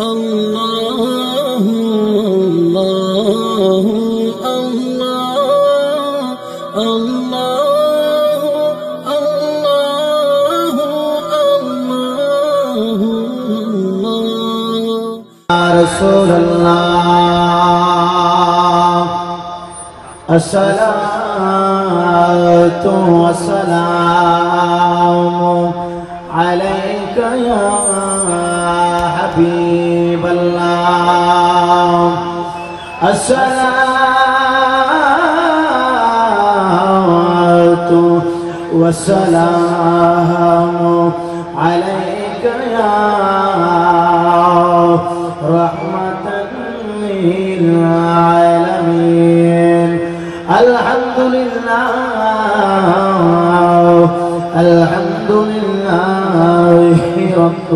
الله الله الله الله الله الله الله يا رسول الله الصلاة والسلام عليك يا حبيب الله الصلاة والسلام عليك يا رحمة للعالمين الحمد لله الحمد لله رب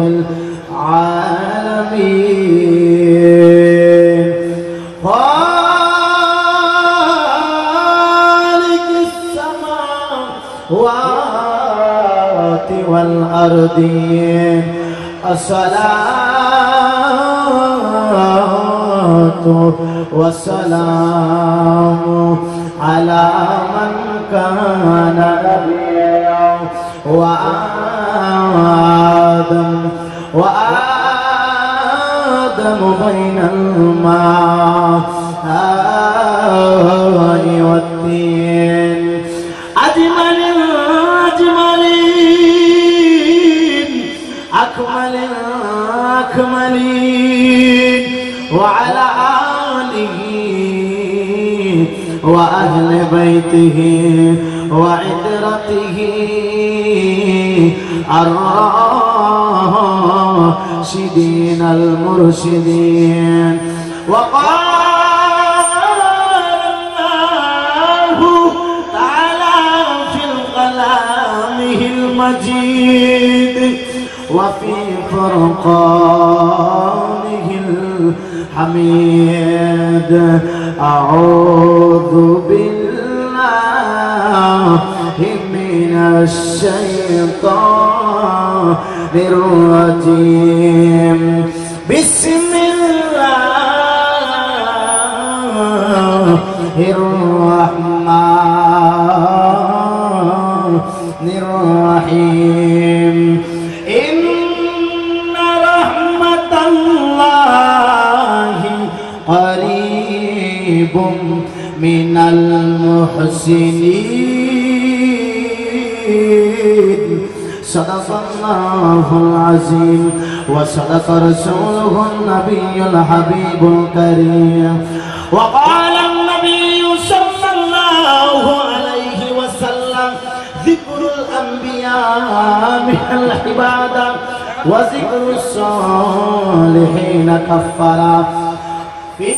العالمين خالق السماوات والأرضين الصلاة والسلام على من كان نبيا وآدم بين الماء والدين أجمل أكملين وعلى آله وأهل بيته وعترته الراشدين المرشدين وقال الله تعالى في كلامه المجيد وفي فرقانه الحميد أعوذ بالله من الشيطان الرجيم بسم الله الرحمن الرحيم إن رحمة الله قريب من المحسنين صدق الله العظيم وصدق رسوله النبي الحبيب الكريم وقال النبي صلى الله عليه وسلم ذكر الأنبياء من العبادة وذكر الصالحين كفارا في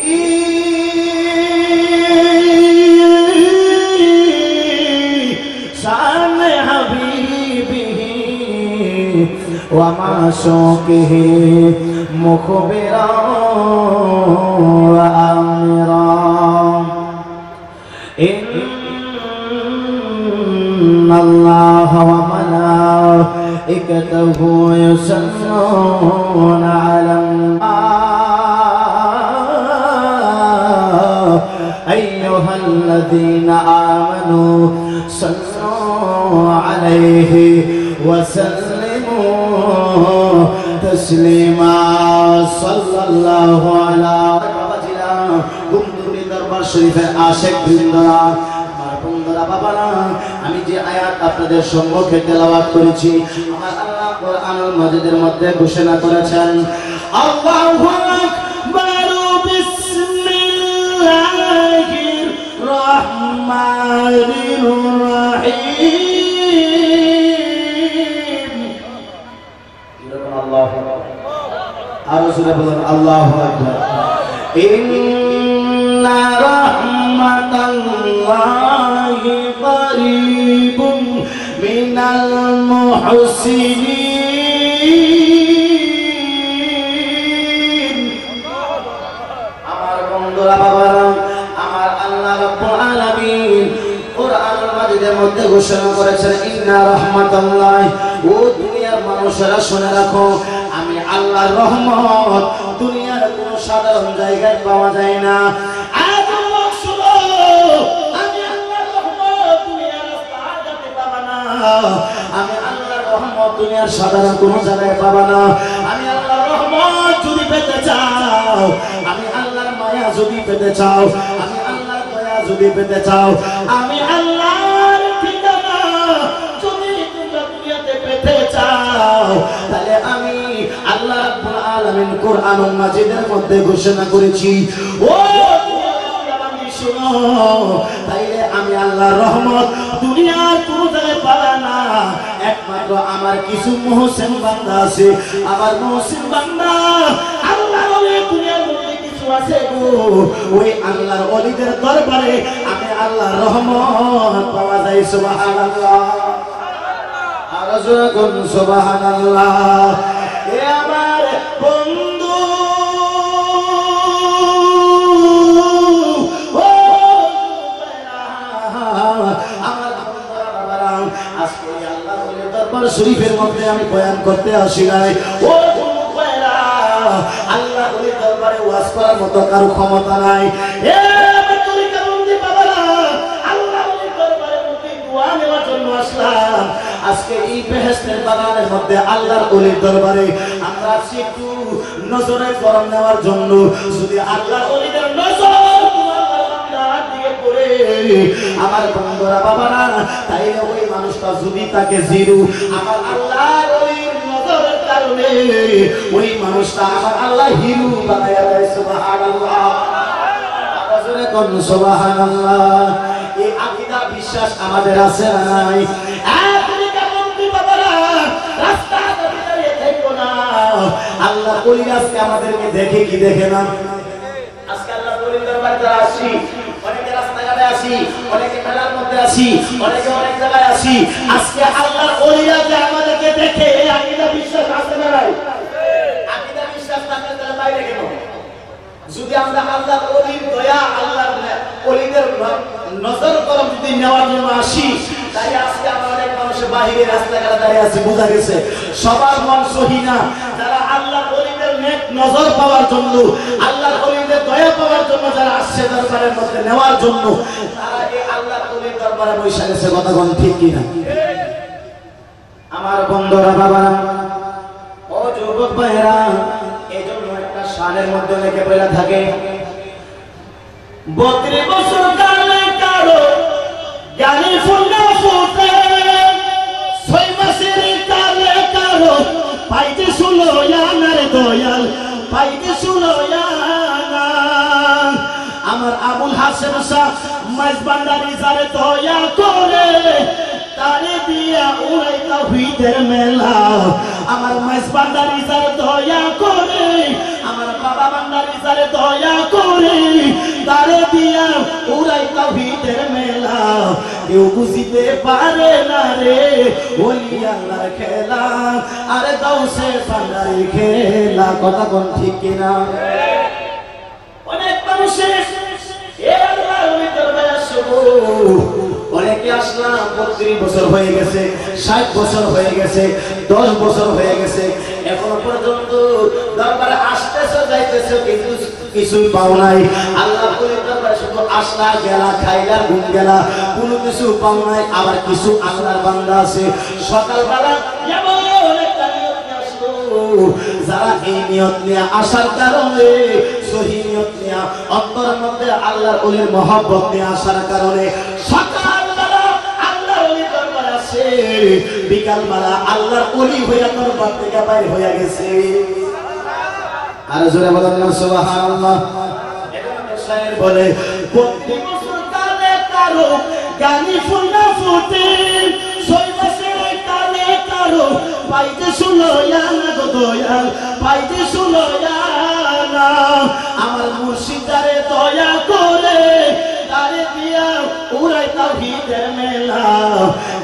شأن حبيبه ومعشوقه مخبرا وآمرا إن الله وملائكته يصلون على أيها الذين آمنوا صلوا عليه وسلموا تسليما صلى الله على দরবার শরীফের আশিক বৃন্দরা আমার বন্ধুরা বাবারা আমি যে আয়াত আপনাদের সম্মুখে তেলাওয়াত করেছি আমার আল্লাহ কোরআনুল মাজিদের মধ্যে ঘোষণা করেছেন আল্লাহু আকবার বিসমিল্লাহির রহমানির রহিম আল্লাহু আকবার আর রাসূল বলেন আল্লাহু আকবার ইন্না রাহমাতাল্লাহি করিবুম মিনাল মুহসিনিন আমার বন্ধুরা বাবারা আমার আল্লাহ রাব্বুল আলামিন কোরআনুল মাজিদের মধ্যে ঘোষণা করেছেন ইন্না রাহমাতাল্লাহি ও দুনিয়ার মানুষেরা শুনে রাখো আমি আল্লাহর রহমত দুনিয়ার কোনো সাধারণ জায়গায় পাওয়া যায় না। আমি আল্লাহর রহমত দুনিয়ার সাধারণ কোন জায়গায় পাবা না। আমি আল্লাহর রহমত যদি পেতে চাও, আমি আল্লাহর মায়া যদি পেতে চাও, আমি আল্লাহর দয়া যদি পেতে চাও, আমি আল্লাহর ঠিকানা যদি তোমরা দুনিয়াতে পেতে চাও, তাহলে আমি আল্লাহ রাব্বুল আলামিন কোরআনুল মাজিদের মধ্যে ঘোষণা করেছি, ও তাইলে আমি আল্লাহর রহমত দুনিয়ার কোন জায়গায় পাবা না। একমাত্র আমার কিছু মুহসিন বান্দা আছে, আমার মুহসিন বান্দা আল্লাহর ওলি দুনিয়ার মধ্যে কিছু আছে গো, ওই আল্লাহর ওলিদের দরবারে আমি আল্লাহর রহমত পাওয়া যায়। সুবহানাল্লাহ, আর জোরে কোন সুবহানাল্লাহ। এ আমার বন্ধু, শরীফের মধ্যে আমি বয়ান করতে আসি নাই। ও আল্লাহ ওই দরবারে ওয়াজ করার মতো কারো ক্ষমতা নাই। আল্লাহ ওই দরবারে দোয়া নেওয়ার জন্য আসলাম। আজকে এই বেহেশতের বাগানের মধ্যে আল্লাহর ওলির দরবারে আমরা আসছি একটু নজরে করম নেওয়ার জন্য। যদি আল্লাহর ওলিদের নজর আমার বন্ধুরা বাবারা, তাইলে ওই মানুষটা যদি তাকে জিরু আমার আল্লাহর ওলির নজরের কারণে ওই মানুষটা আমার আল্লাহ হিরু বানায়া দেয়। সুবহানাল্লাহ, আওয়াজে কোন সুবহানাল্লাহ। এই আকীদা বিশ্বাস আমাদের আছে না নাই? আপনি কেমন কি বাবারা রাস্তা দাঁড়িয়ে থেকো না। আল্লাহ ওলি আজকে আমাদেরকে দেখে কি দেখে না? আজকে আল্লাহ ওলির দরবারে আসি, অনেকে রাস্তাঘাটে আসি, অনেকে মেলার মধ্যে আসি, অনেকে অনেক জায়গায় আসি। আজকে আল্লাহর ওলিরা যে আমাদেরকে দেখে আকীদা বিশ্বাস আছে না নাই? আকীদা বিশ্বাস থাকলে তাহলে বাইরে কেন? যদি আমরা আল্লাহর ওলির দয়া, আল্লাহর ওলিদের নজর করম যদি নেওয়ার জন্য আসি, তাই আজকে আমরা অনেক মানুষের বাইরে রাস্তাঘাটে দাঁড়িয়ে আছি। বোঝা গেছে সবার মন সহি না। যারা আল্লাহর ওলিদের নেক নজর পাওয়ার জন্য, আল্লাহর ওলিদের দয়া পাওয়ার জন্য যারা আসছে দরবারের মধ্যে নেওয়ার জন্য, তারা এই আল্লাহর ওলির দরবারে বসে গেছে। কথা কোন ঠিক কি না? আমার বন্ধুরা বাবারা, ও যুবক ভাইরা, এইজন্য একটা শানের মধ্যে লেখে বলা থাকে 32 বছর কালে কারো জ্ঞানী ফুল না ফুটে, 6 মাসের কালে কারো পাইতে শুনো ইয়ানার দয়াল, পাইতে শুনো ইয়ানা। আমার আবুল হাসেম শাহ মাইজবান্ডারি যারে দয়া করে, তারে দিয়া উড়াই তাওহীদের মেলা। আমার মাইজবান্ডারি যারে দয়া করে, আমার বাবা বান্ডারি যারে দয়া করে, তারে দিয়া উড়াই তাওহীদের মেলা। কেউ বুঝিতে পারে না রে ওলি আল্লাহর খেলা, আরে গাউসে বান্ডারি খেলা। কথা কোন ঠিক কিনা? অনেক মানুষের এই আল্লাহর ওলির দরবারে আসবো, অনেকে আসলাম 32 বছর হয়ে গেছে, 60 বছর হয়ে গেছে, 10 বছর হয়ে গেছে, এখনো পর্যন্ত দরবারে আসতেছে যাইতেছে, কিন্তু কিছুই পাও নাই। আল্লাহ ওলির দরবারে শুধু আসলা গেলা, খাইলা ঘুম গেলা, কোনো কিছু পাও নাই। আবার কিছু আল্লাহর বান্দা আছে সকালবেলা এমন একটা নিয়ত নিয়ে আসলো, যারা এই নিয়ত নিয়ে আসার কারণে, সহি নিয়ত নিয়ে অন্তরের মধ্যে আল্লাহর ওলির মহব্বত নিয়ে আসার কারণে সকালবেলা আল্লাহর ওলির দরবারে আসে, বিকালবেলা আল্লাহর ওলি হইয়া দরবার থেকে বাইরে হইয়া গেছে। আর জোরে বলেন না সুবহানাল্লাহ। এখানে শায়ের বলে 32 বছর কালে কারো জ্ঞানী ফুল না ফুটে, 6 মাসের কালে কারো পাইতে শুনো ইয়ানা গো দয়াল, পাইতে শুনো ইয়ানা। আমার মুর্শিদ যারে দয়া করে, তারে দিয়া উড়াই তাওহীদের মেলা।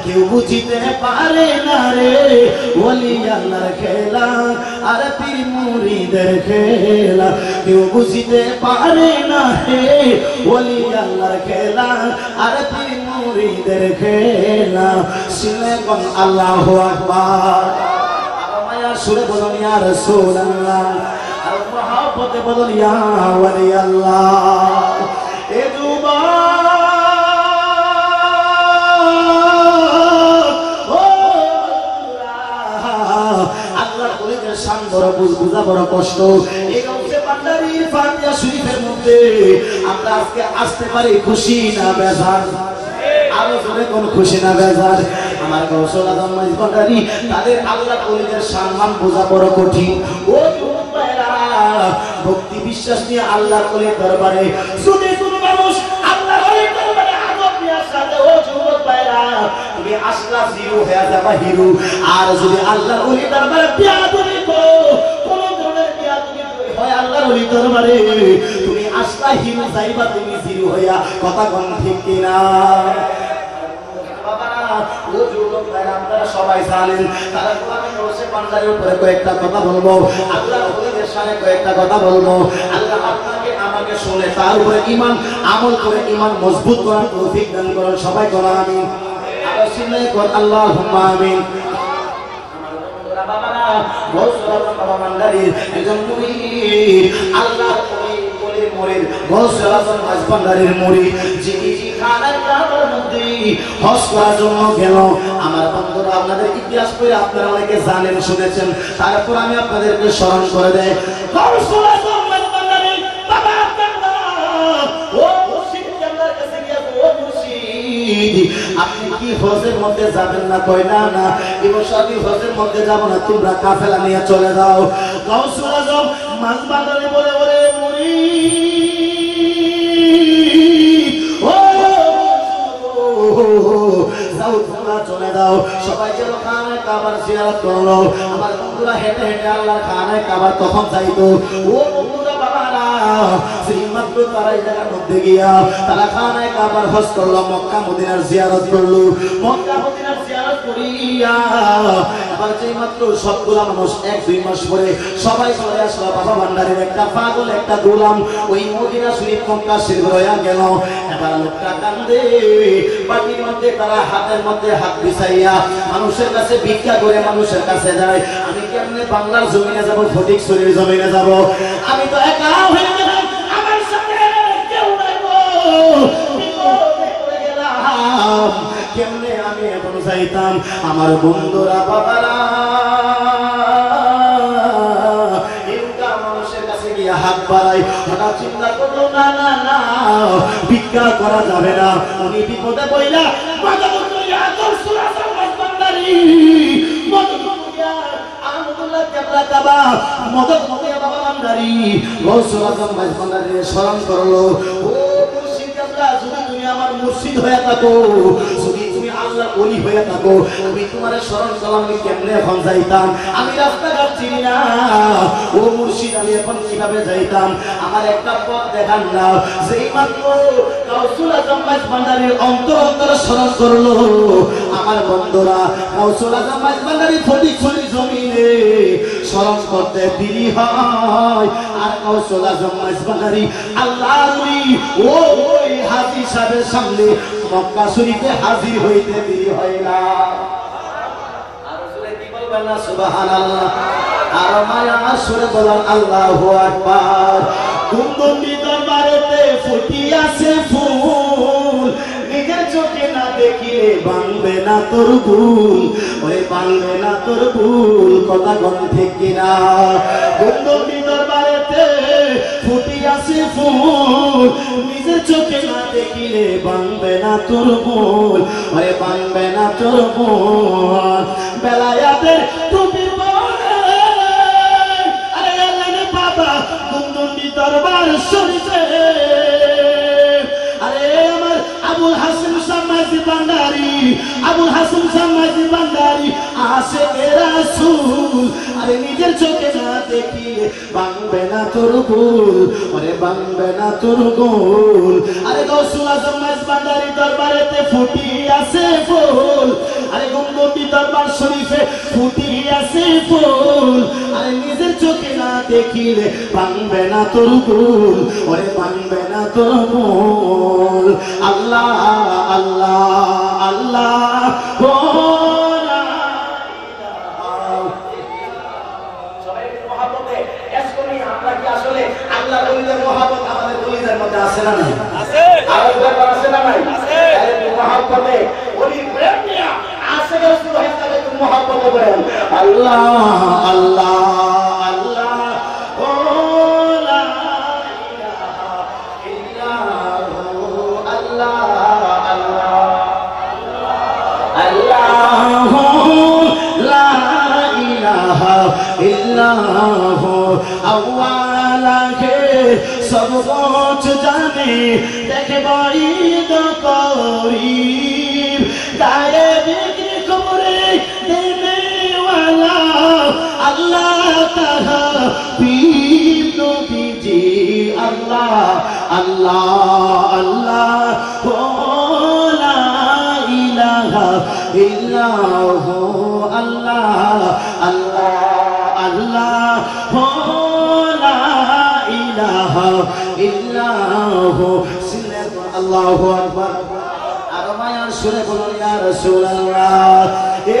কেউ বুঝিতে পারে না রে ওলি আল্লাহর খেলা, আর পীর মুরিদের খেলা। কেউ বুঝিতে পারে না রে ওলি আল্লাহর খেলা, আর পীর মুরিদের খেলা। শুনে কোন আল্লাহু আকবার। সুরে বলুন ইয়া রাসূলুল্লাহ, আর মহব্বতে বলুন ইয়া ওয়ালি আল্লাহ। এ আল্লাহর ওলিদের শান বড় বুঝা বড় কষ্ট। এই গাউসে পান্ডারির ফাতিহা শরীফের মধ্যে আমরা আজকে আসতে পারি খুশি না বেজার? আরো জোরে কোন খুশি না বেজার? আমার গাউসুল আজম মাইজ পান্ডারি তাদের আল্লাহর ওলিদের সম্মান বোঝা বড় কঠিন। ও ভাইরা, ভক্তি বিশ্বাস নিয়ে আল্লাহর ওলির দরবারে যদি কোনো মানুষ আল্লাহর ওলির দরবারে আদব নিয়ে সাথে, ও যুবক ভাইরা, তুমি আসলা জিরো হয়ে যাবা হিরো। আর যদি আল্লাহর ওলির দরবারে বিয়াদবি করো, কোন ধরনের বিয়াদবি হয় আল্লাহর ওলির দরবারে, তুমি আসলা হিরো যাইবা তুমি জিরো হইয়া। কথা কোন ঠিক কিনা? ও যুবক ভাইরা, আপনারা সবাই জানেন তারা কোরআনে রসে পান্ডারের উপরে কয়েকটা কথা বলবো, আল্লাহর ওলিদের শানে কয়েকটা কথা বলবো। আল্লাহ আপনাকে আমাকে শুনে তার উপরে ঈমান আমল করে ঈমান মজবুত করার তৌফিক দান করুন। সবাই বলেন আমিন। আর সিল্লাই কর আল্লাহুম্মা আমিন। আমার বন্ধুরা বাবারা, গৌসুল বাবা পান্ডারির একজন মুরিদ, আল্লাহর ওলির মুরিদ, গৌসুল আজম মাইজ পান্ডারির মুরিদ, যিনি খানায় কাবার মধ্যে হজ করার জন্য গেল। আমার বন্ধুরা, আপনাদের ইতিহাস পড়ে আপনারা অনেকে জানেন শুনেছেন, তারপর আমি আপনাদেরকে স্মরণ করে দেই। গৌসুল আজম মাইজ পান্ডারি বাবা আব্দুল্লাহ, ও মুর্শিদ আল্লাহর কাছে গিয়া, ও মুর্শিদ আপনি কি হজের মধ্যে যাবেন না? কই না না, এবছর আমি হজের মধ্যে যাব না, তোমরা কাফেলা নিয়ে চলে যাও। গৌসুল আজম মাইজ পান্ডারি বলে, ওরে চলে দাও। সবাই গেল খানায় কাবার জিয়ারত করলো। আমার বন্ধুরা হেঁটে হেঁটে আল্লাহর খানায় কাবার তখন যাইতো। ও বন্ধুরা বাবারা, সেই মাত্র তারা এই জায়গার মধ্যে গিয়া তারা খানায় কাবার হজ করলো, মক্কা মদিনার জিয়ারত করলো। মক্কা মদিনার জিয়ারত করিয়া আবার যেই মাত্র সবগুলা মানুষ 1-2 মাস পরে সবাই চলে আসলো। বাবা ভান্ডারের একটা পাগল, একটা গোলাম ওই মদিনা শরীফ মক্কা শরীফ রয়া গেল। এবার লোকটা কান্দে, বাটির মধ্যে তারা হাতের মধ্যে হাত বিছাইয়া মানুষের কাছে ভিক্ষা করে মানুষের কাছে যায়। আমি কেমনে বাংলার জমিনে যাব, ফটিকছড়ির জমিনে যাব? আমি তো একা হয়ে গেলাম, আমার সাথে কেউ নাই গো, বিপদে পড়ে গেলাম। কেমনে আমি এখন যাইতাম? আমার বন্ধুরা বাবারা, হাত বাড়াই। হঠাৎ চিন্তা করলো, না না না, ভিক্ষা করা যাবে না। উনি বিপদে পড়লা মদদ করিয়া গৌসুল আজম মাইজ পান্ডারি, মদদ করিয়া আহমদুল্লাহ কেবলা কাবা, মদদ করিয়া বাবা পান্ডারি গৌসুল আজম মাইজ পান্ডারি স্মরণ করলো। ও মুর্শিদ কেবলা, যদি তুমি আমার মুর্শিদ হয়ে থাকো, যদি তুমি আল্লাহর ওলি হয়ে থাকো, আমি তোমার স্মরণ করলাম, আমি কেমনে এখন যাইতাম? আমি রাস্তাঘাট চিনি না। ও মুর্শিদ, আমি এখন কিভাবে যাইতাম? আমার একটা পথ দেখান না। যেই মাত্র গৌসুল আজম মাইজ পান্ডারির অন্তর অন্তর স্মরণ করলো, আমার বন্ধুরা, গৌসুল আজম মাইজ পান্ডারি ফটিকছড়ি জমিনে স্মরণ করতে দেরি হয়। আর গৌসুল আজম মাইজ পান্ডারি আল্লাহর ওলি ওই হাজী সাহেবের সামনে মক্কা শরীফে হাজির হইতে দেরি হয় না। আর সুরে কি বলবেন না? সুবহানাল্লাহ। আর মায়া সুরে বলেন আল্লাহু আকবার। কুন্দন্ডি দরবারেতে ফুটিয়াছে ফুল, নিজের চোখে না দেখিলে ভাঙবে না তোর ভুল, ওরে ভাঙবে না তোর ভুল। কথা কোন ঠিক কিনা? কুন্দন্ডি দরবারেতে ফুটিয়াছে ফুল, নিজের চোখে না দেখিলে ভাঙবে না তোর ভুল, ওরে ভাঙবে না তোর ভুল। বেলায়াতের টুপির দরবার শরীফে, আরে আমার আবুল হাসিম সামাজি ভান্ডারি, আবুল হাসিম সামাজি ভান্ডারি আশিকে রাসূল, আরে নিজের চোখে না দেখিলে ভাঙবে না তোর ভুল, আরে ভাঙবে না তোর ভুল। আরে গৌসুল আজম মাইজ ভান্ডারি দরবারেতে ফুটি আছে ফুল, আরে গম্বুটি দরবার শরীফে ফুটি আছে ফুল, আরে নিজের চোখে না দেখিলে ভাঙবে না তোর ভুল, ওরে ভাঙবে না তোর ভুল। আল্লাহ আল্লাহ আল্লাহ, আসলে আল্লাহ ওলিদের মহব্বত আমাদের ওলিদের মধ্যে আছে না নাই? আছে। আর ব্যাপার আছে না নাই? আছে। এই মহব্বতে ওলি প্রেম নিয়া আশিক রাসূল হয়ে যাবে, তুমি মহব্বতে বলেন আল্লাহ আল্লাহ আল্লাহ ও লা ইলাহা ইল্লাহু আল্লাহ আল্লাহ আল্লাহু লা ইলাহা ইল্লাহু আওয়ালা কে সব কুছ জানে দেখে বড়ি তো করিব গায়ে বিক্রি করে দেনে ওয়ালা আল্লাহ তাআলা পীর নবীজি আল্লাহ আল্লাহ আল্লাহ ও লা ইলাহা ইল্লাহু আল্লাহ আল্লাহ আল্লাহ ও লা ইলাহা ইল্লাহু আল্লাহু আকবার। আর মায়ার সুরে বলুন ইয়া রাসূলুল্লাহ। এ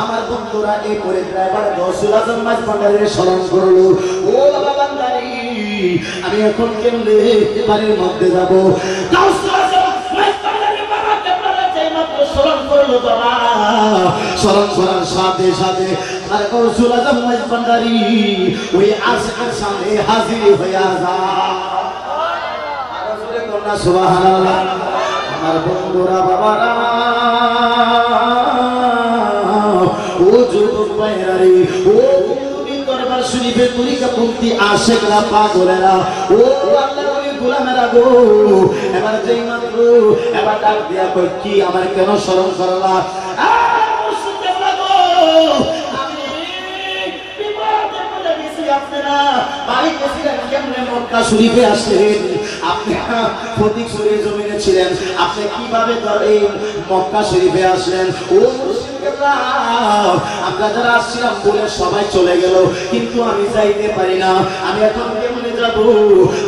আমার বন্ধুরা এই পরে ড্রাইভার গৌসুল আজম মাঝবান্ডারির স্মরণ করলো। ও বাবা বান্দারি, আমি এখন কেমনে বাড়ির মধ্যে যাবো? গৌসুল আজম মাঝবান্ডারির বাবাকে আপনারা যেই মাত্র স্মরণ করলো বাবা, স্মরণ করার সাথে সাথে আর গৌসুল আজম মাঝবান্ডারি ওই আশিকের সামনে হাজির হইয়া যায়। আর জোরে কন্যা সুবহানাল্লাহ। আমার বন্ধুরা বাবারা, ও যুবক ভাইরারে, ও দরবার শরীফের তরিকাপন্থী আশিকরা পাগলেরা, ও আল্লাহর ওলি গোলামেরা গো, এবার যেই মাত্র এবার ডাক দিয়া কই কি আমার কেন স্মরণ করলা? আপনারা বাড়িতে ছিলেন কেমনে মক্কা শরীফে আসলেন? আপনারা ফটিক শরীফের জমিনে ছিলেন, আপনি কিভাবে এই মক্কা শরীফে আসলেন? ও আমরা যারা আসছিলাম বলে সবাই চলে গেল, কিন্তু আমি যাইতে পারি না, আমি এখন কেমনে যাব?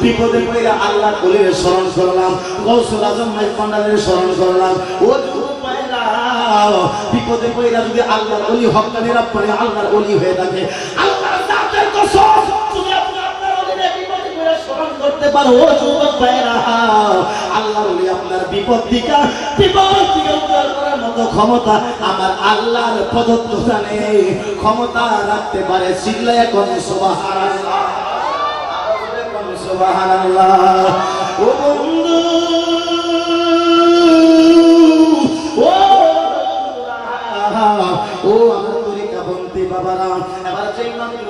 বিপদে পড়ে আল্লাহর ওলির স্মরণ করলাম, গৌসুল আজম মাঝবান্ডারির স্মরণ করলাম। ও বিপদে পড়ে যদি আল্লাহর ওলি হক্কানি রব্বানি আল্লাহর ওলি হয়ে থাকে, আল্লাহর জাতের কসম যদি আপনি আল্লাহর ওলির বিপদে পড়ে স্মরণ করতে পারো, ও যুবক ভাইরা, আল্লাহর ওলি আপনার বিপদ থেকে উদ্ধার করার মতো ক্ষমতা আমার আল্লাহর প্রদত্ত জানে, ক্ষমতা রাখতে পারে। চিল্লায় এখন সুবহানাল্লাহ, সুবহানাল্লাহ। ও বন্ধু, ও আমার তরিকাপন্থী বাবারা, এবার যেই মাত্র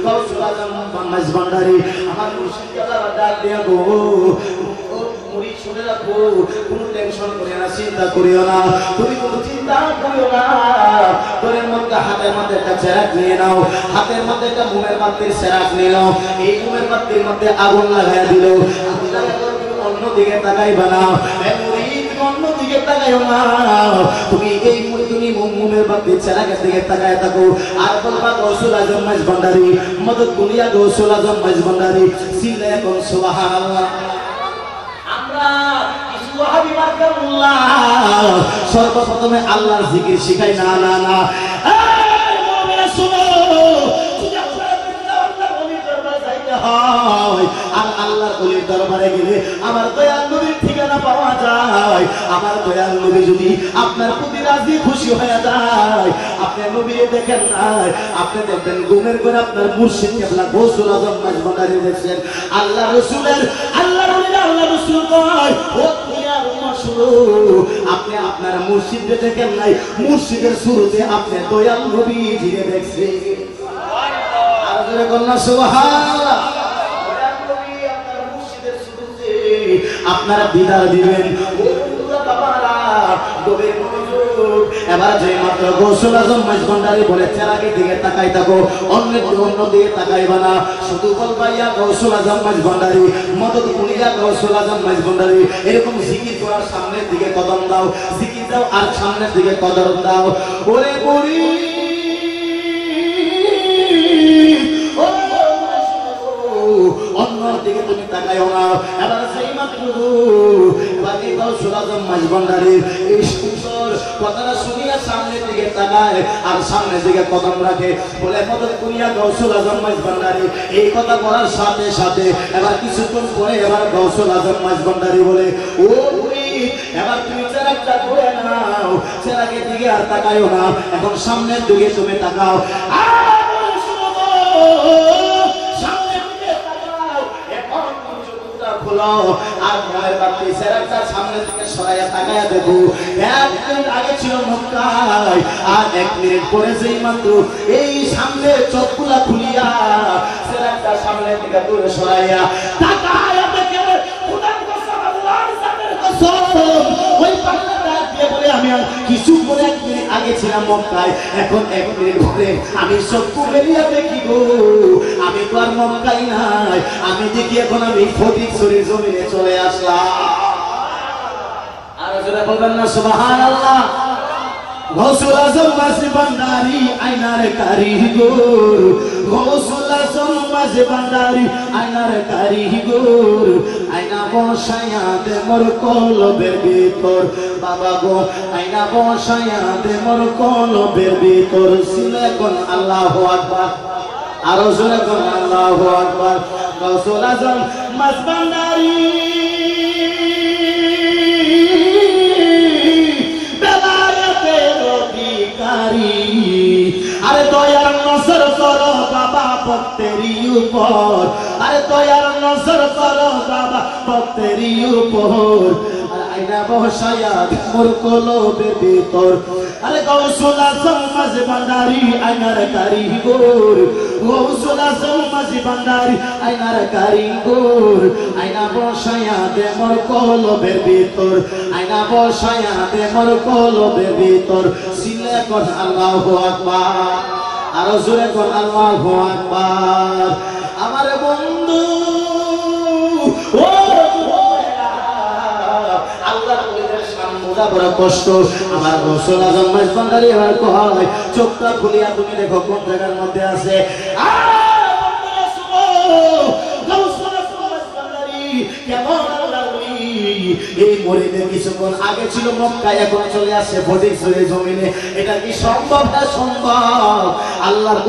গৌসুল আজম মাঝবান্ডারি আমার মুর্শিদকে যারা ডাক দিয়া গো, মুরিদ শুনে রাখো, কোনো টেনশন করিও না, চিন্তা করিও না, তুমি কোনো চিন্তা করিও না। তোরের মধ্যে হাতের মধ্যে একটা চেরাক নিয়ে নাও, হাতের মধ্যে একটা মোমের বাতির চেরাক নিয়ে নাও, এই মোমের বাতির মধ্যে আগুন লাগাইয়া দিল, অন্যদিকে তাকাইবা না, অন্যদিকে তাকাইও না, তুমি এই তুমি মোমের বাতির চেরাকের দিকে তাকায় থাকো আর বলবা গৌসুল আজম মাঝবান্ডারি, মদদ কুলিয়া গৌসুল আজম মাঝবান্ডারি। চিল্লায় এখন সুবহানাল্লাহ। আমরা কিছু ওয়াহাবি মার্কাউল্লাহ সর্বপ্রথমে আল্লাহর জিকির শিখাই না না না। এই মুমিনা শুনো, যদি আপনারা আল্লাহর ওলির দরবারে যাইতে হয় আর আল্লাহর ওলির দরবারে গেলে আমার দয়াল নবীর ঠিকানা পাওয়া যায়। আমার দয়াল নবী যদি আপনার প্রতি রাজি খুশি হয়ে যায়, আপনি নবীকে দেখেন নাই, আপনি দেখবেন গুমের করে আপনার মুর্শিদ কেবলা গৌসুল আজম মাঝবান্ডারি দেখছেন। আল্লাহ রাসূলের আল্লাহর ওলিরা আল্লাহ রাসূল কয়, ও দুনিয়ার উম্মাহ শুনো, আপনি আপনার মুর্শিদকে দেখেন নাই, মুর্শিদের শুরুতে আপনি দয়াল নবী জিরে দেখছেন। সুবহানাল্লাহ। আর জোরে কন্যা সুবহানাল্লাহ। দয়াল নবী আপনার মুর্শিদের শুরুতে আপনারা দিদার দিবেন। ও বন্ধুরা বাবারা, গভীর মনোযোগ। এবার যে মাত্র গৌসুল আজম মাঝবান্ডারি বলে চেরাগের দিকে তাকাই থাকো, অন্য দিকে তাকাইবা না, শুধু বলবা ইয়া গৌসুল আজম মাঝবান্ডারি, মদদ কুলিয়া গৌসুল আজম মাঝবান্ডারি। এরকম জিকির করার সামনের দিকে কদম দাও, জিকির দাও আর সামনের দিকে কদম দাও। ওরে বুড়ি, অন্য দিকে তুমি তাকাইও না। এবার সেই মাত্র বাকি গাউসুল আজম মাঝভান্ডারী এই সুন্দর কথাটা শুনিয়া সামনের দিকে তাকায় আর সামনের দিকে কদম রাখে, বলে মদত কুনিয়া গাউসুল আজম মাঝভান্ডারী। এই কথা বলার সাথে সাথে এবার কিছুক্ষণ পরে এবার গাউসুল আজম মাঝভান্ডারী বলে, ও এবার তুমি চেরাগটা ধরে নাও, চেরাগের দিকে আর তাকাইও না, এখন সামনের দিকে তুমি তাকাও। সামনের দিকে তাকাও, এখন চোখটা খোলো আর মনের বাতি চেরাগটা সামনের দিকে সরাইয়া তাকাইয়া দেখো। 1 মিনিট আগে ছিল মক্কায়, আর 1 মিনিট পরে যেই মাত্র এই সামনে চোখগুলা খুলিয়া চেরাগটা সামনের দিকে দূরে সরাইয়া তাকাইয়া দেখে ওই পাগলাটা দিয়ে বলে, আমি কিছু করে 1 মিনিট আগে ছিলাম মক্কায়, এখন 1 মিনিট পরে আমি চক্ষু মেলিয়া দেখি গো, আমি তো আর মক্কায় নাই, আমি দেখি এখন আমি ফটিকছড়ির জমিনে চলে আসলাম। আর জোরে বলবেন না সুবহানাল্লাহ। গাউসুল আজম মাঝভান্ডারী আয়নার কারিগর, গাউসুল আজম মাঝভান্ডারী আয়নার কারিগর, আয়না বসায়া দে মোর কলবের ভিতর, বাবা গো আয়না বসায়া দে মোর কলবের ভিতর। সিলে কোন আল্লাহু আকবার, আরো জোরে কোন আল্লাহু আকবার। গাউসুল আজম মাঝভান্ডারী আরে দয়ার নজর করো বাবা ভক্তেরই উপর, আরে দয়ার নজর করো বাবা ভক্তেরই উপর, আয়না বসায়া মোর কলবের ভিতর। আরে গাউসুল আজম মাঝভান্ডারী আয়নার কারিগর, গাউসুল আজম মাঝভান্ডারী আয়নার কারিগর, আয়না বসায়া দে মোর কলবের ভিতর, আয়না বসায়া দে মোর কলবের ভিতর। সিলে কোন আল্লাহু আকবার, আরো জোরে কোন আল্লাহু আকবার। আমার বন্ধু ও বড় কষ্ট, আমার গাউসুল আজম মাঝভান্ডারী এবার কয় চোখটা খুলিয়া তুমি দেখো কোন জায়গার মধ্যে আছে। এই মরিদের কিছুক্ষণ আগে ছিল মক্কায়, এখন চলে আসে ফটিকছড়ির জমিনে। এটা কি সম্ভব? না সম্ভব। আল্লাহর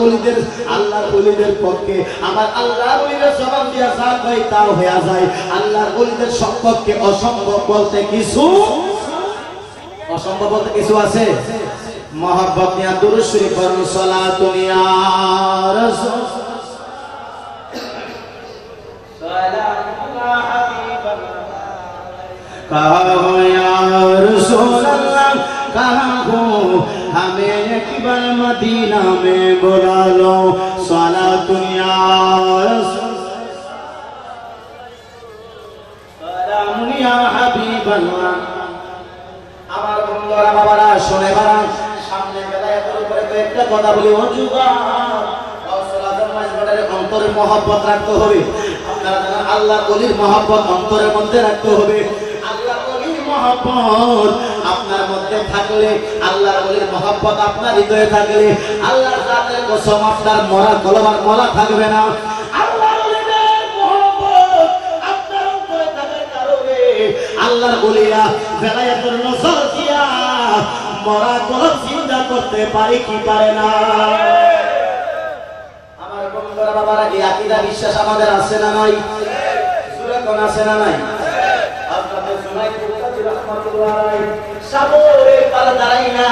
ওলিদের পক্ষে আমার আল্লাহর ওলিদের জবান দিয়া যা কয় তাও হয়ে যায়। আল্লাহর ওলিদের সম্পর্কে অসম্ভব বলতে কিছু, অসম্ভব বলতে কিছু আছে। মহব্বত নিয়া দুরূদ শরীফ পড়ুন, সালাতুন ইয়া রাসূল, সালাতুন ইয়া হাবিবাল্লাহ, कहा हो या रसूल अल्लाह, कहा हो हमें एक बार मदीना में बुला लो, सलातुन या रसूल, सलामुन या हबीबल्लाह। আমার বন্ধুরা বাবারা শুনে বারা, সামনে বেলায়েতের উপরে কয়েকটা কথা বলি। ও যুবক, গাউসুল আজম মাঝভান্ডারীর অন্তরে মহব্বত রাখতে হবে। আপনারা জানেন আল্লাহর ওলির মহব্বত অন্তরের মধ্যে রাখতে হবে। মহব্বত আপনার মধ্যে থাকলে, আল্লাহর ওলির মহব্বত আপনার হৃদয়ে থাকলে, আল্লাহর জাতের কসম আপনার মরা কলবার মরা থাকবে না। আল্লাহর ওলিদের মহব্বত আপনার অন্তরে থাকার কারণে আল্লাহর ওলিরা বেলায়েতের নজর দিয়া মরা কলব চিন্তা করতে পারে কি পারে না। আমার বন্ধুরা বাবারা, এই আকীদা বিশ্বাস আমাদের আছে না নাই? সূরা কোন আছে না নাই? আপনাদের জুনাই সাগরে পার দাঁড়াই না,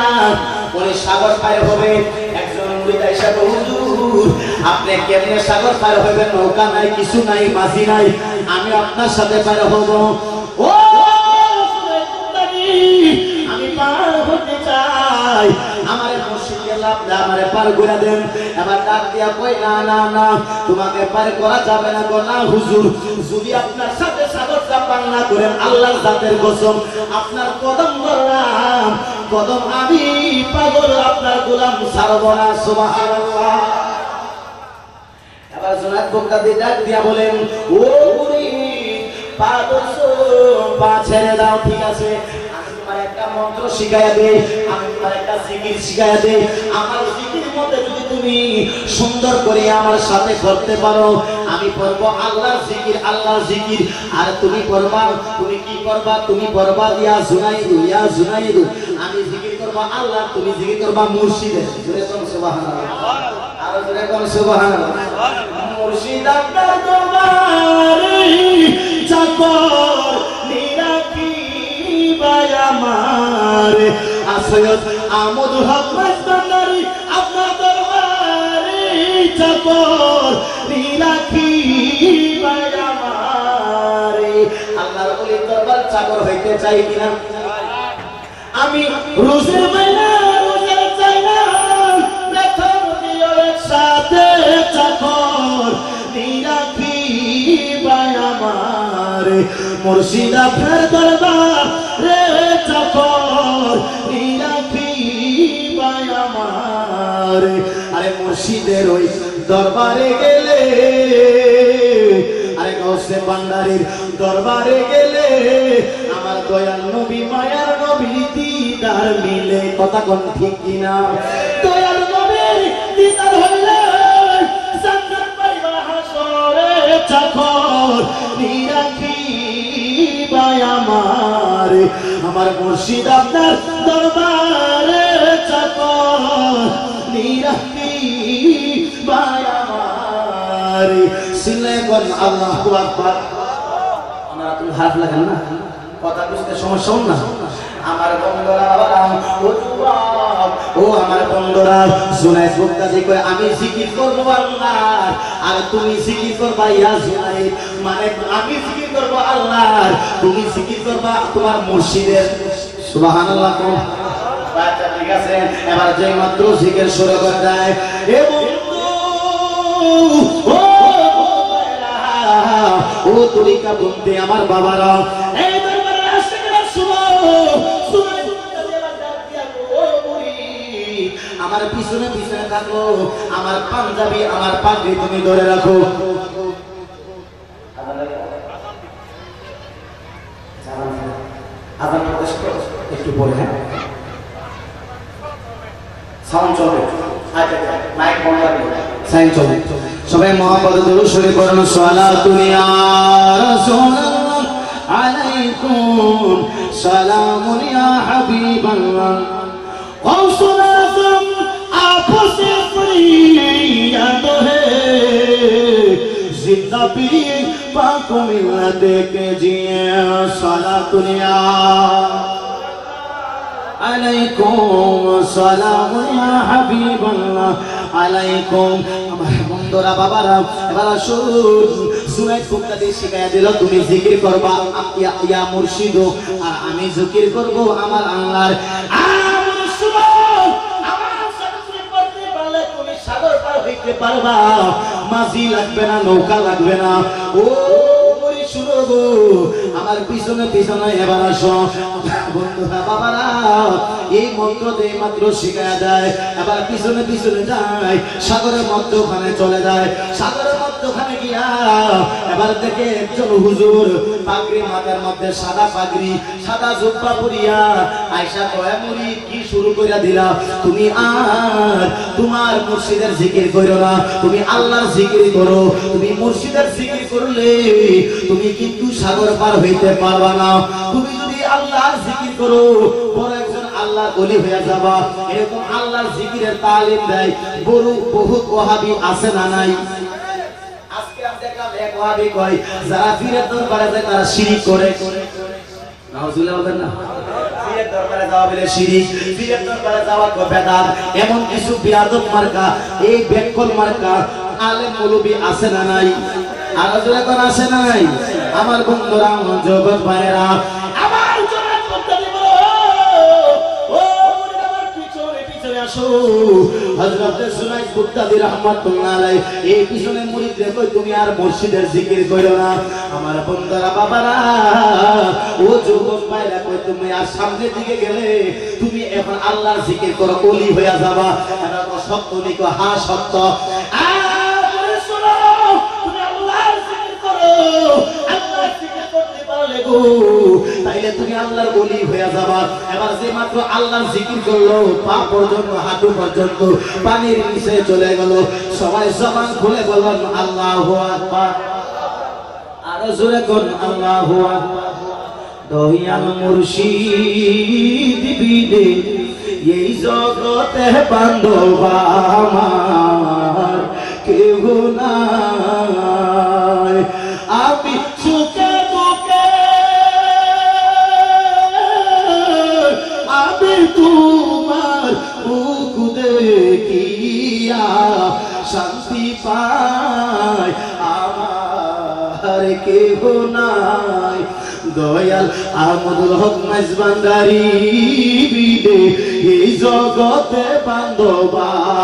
উনি সাগর পার হবে। একজন মুরিদ আয়েশা তো, হুজুর আপনি কেমনে সাগর পার হবেন? নৌকা নাই, কিছু নাই, মাঝি নাই, আমি আপনার সাথে পার হব। ও আমি পার হতে চাই, আমার মুর্শিদকে লাভ দে, আমারে পার করে দেন। এবার ডাক দিয়া কই, না না না, তোমাকে পার করা যাবে না গো। না হুজুর, যদি আপনার সাথে সাগরটা পার না করেন, আল্লাহর জাতের কসম আপনার কদম ধরলাম, কদম আমি পাগল আপনার গোলাম ছাড়ব না। সুবহানাল্লাহ। এবার জনাব বক্তা ডাক দিয়া বলেন, ও মুরিদ পা ধরছো, পা ছেড়ে দাও। ঠিক আছে, একটা মন্ত্র শিখায়া দে, আমি তোমার একটা জিকির শিখায়া দে। আমার জিকির মধ্যে যদি তুমি সুন্দর করে আমার সাথে করতে পারো, আমি পড়বো আল্লাহর জিকির আল্লাহর জিকির আর তুমি পড়বা তুমি কি করবা তুমি পড়বা ইয়া জুনাইদু আমি জিকির করব আল্লাহ তুমি জিকির করবা মুর্শিদের জোরে কোন সুবহানাল্লাহ আর জোরে কোন সুবহানাল্লাহ মুর্শিদ আপনার দরবারে চাকর নিরাকি ভাই আমার আসয়ত আমদ হক মাস্তানারি আপনার দরবারে চাকর নিরাকি ভাই আমার আল্লাহর ওলির দরবার চাকর হইতে চাই কিনা আমি রোজের মাইনা রোজের চাই না বেতন দিও সাথে চাকর নিরাকি ভাই আমার মুর্শিদ আপনার দরবার রে চাকর নিরাকি ভাই আমার আরে মুর্শিদের ওই দরবারে গেলে আরে গৌসে ভান্ডারীর দরবারে গেলে আমার দয়াল নবী মায়ার নবী দিদার মিলে কথা কোন ঠিক কিনা দয়াল নবীর দিদার হইলে জান্নাত পাইবা হাসরে চাকর নিরাকি ভাই আমার মুর্শিদ আপনার দরবারে চাকর নিরাকি ভাই আমার সিলেবন আল্লাহু আকবার আমরা তুমি হাত লাগান না কথা বুঝতে সমস্যা না আমার বন্ধুরা ও আমার বন্ধুরা জুনাইদ বুক্তাদি কয় আমি জিকির করব আল্লাহ আর তুমি জিকির করবা ইয়া জুনাইদ মানে আমি জিকির করব আল্লাহ তুমি জিকির করবা তোমার মুর্শিদের সুবহানাল্লাহ কো বাচ্চা ঠিক আছে এবার যেই মাত্র জিকির শুরু করে দেয় এ বন্ধু ও তরিকা বলতে আমার বাবারা এই দরবারে আসে কিনা শুনো শুনে আমার পিছনে পিছনে থাকো আমার পাঞ্জাবি আমার পাগড়ি তুমি ধরে রাখো আজান একটু পরে হ্যাঁ সাউন্ড চলবে মাইক বন্ধ করে সাউন্ড চলবে সবাই মোহাম্মদ দরুদ শরীফ পড়ুন সালাতুন ইয়া রাসূলুল্লাহ আলাইকুম সালামুন ইয়া হাবিবাল্লাহ কওসুল আযম আপসে ফরিয়াদ হে জিন্দা পীর পাক মিল্লাত কে জিয়ে সালাতুন ইয়া আলাইকুম সালামুন ইয়া হাবিবাল্লাহ আলাইকুম আমার বন্ধুরা বাবারা এবার আসুন জুনাইদ বুক্তাদি শিখায়া দিল তুমি জিকির করবা ইয়া মুর্শিদ আর আমি জিকির করব আমার আল্লাহর আমার সুবহান আমার সাথে পড়তে পারলে তুমি সাগর পার হইতে পারবা মাঝি লাগবে না নৌকা লাগবে না ও শুনো গো আমার পিছনে পিছনে এবার আসো বন্ধুরা বাবারা এই মন্ত্র দিয়ে মাত্র শিখায়া দেয় এবার পিছনে পিছনে যায় সাগরের মধ্যখানে চলে যায় সাগরের মধ্যখানে গিয়া এবার দেখে একজন হুজুর পাগড়ি মাথার মধ্যে সাদা পাগড়ি সাদা জুব্বা পরিয়া আয়েশা কয় মুরি কি শুরু কইরা দিলা তুমি আর তোমার মুর্শিদের জিকির কইরো না তুমি আল্লাহর জিকির করো তুমি মুর্শিদের জিকির করলে তুমি কিন্তু সাগর পার হইতে পারবা না তুমি যদি আল্লাহর জিকির করো বড় একজন আল্লাহর ওলি হয়ে যাবা এরকম আল্লাহর জিকিরের তালিম দেয় বহুত ওয়াহাবি আছে না নাই আজকে আমি দেখলাম এক ওয়াহাবি কয় যারা পীরের দরবারে যায় তারা শিরক করে নাউজুবিল্লাহ বলেন না পীরের দরবারে যাওয়া বলে শিরক পীরের দরবারে যাওয়া কো বেদাত এমন কিছু বিয়াদব মার্কা এই বেকল মার্কা আলেম মৌলবি আছে না নাই আলোচনা করা আছে না নাই আমার বন্ধুরা জগৎ ভাইরা আমার জগৎ বুক্তাদি বলো ও আমার পিছনে পিছনে আসো হযরত জুনাইদ বুক্তাদি রাহমাতুল্লাহ আলাইহি এই পিছনে মুরিদদের কই তুমি আর মুর্শিদের জিকির কইরো না আমার বন্ধুরা বাবারা ও যুবক ভাইরা কই তুমি আর সামনের দিকে গেলে তুমি এখন আল্লাহর জিকির করো ওলি হয়ে যাবা এটা তো সত্য নিকো হ্যাঁ সত্য আল্লাহ জিকির করতে পারলে গো তাই তাইলে তুমি আল্লাহর ওলি হয়ে যাবা। এবার যে মাত্র আল্লাহর জিকির করলো পা পর্যন্ত হাঁটু পর্যন্ত পানির নিচে চলে গেল। সবাই জবান খুলে বললেন আল্লাহু আকবার। আরো জোরে কোন আল্লাহু আকবার। দয়াল মুর্শিদ বিনে এই জগতে বান্ধব আমার কেহ নাই। আমি সুখে দুঃখে আমি তোমার মুখ দেখিয়া শান্তি পাই আমার কেহ নাই। দয়াল আহমদুল হক মাইজভান্ডারি বিদে এই জগতে বান্ধব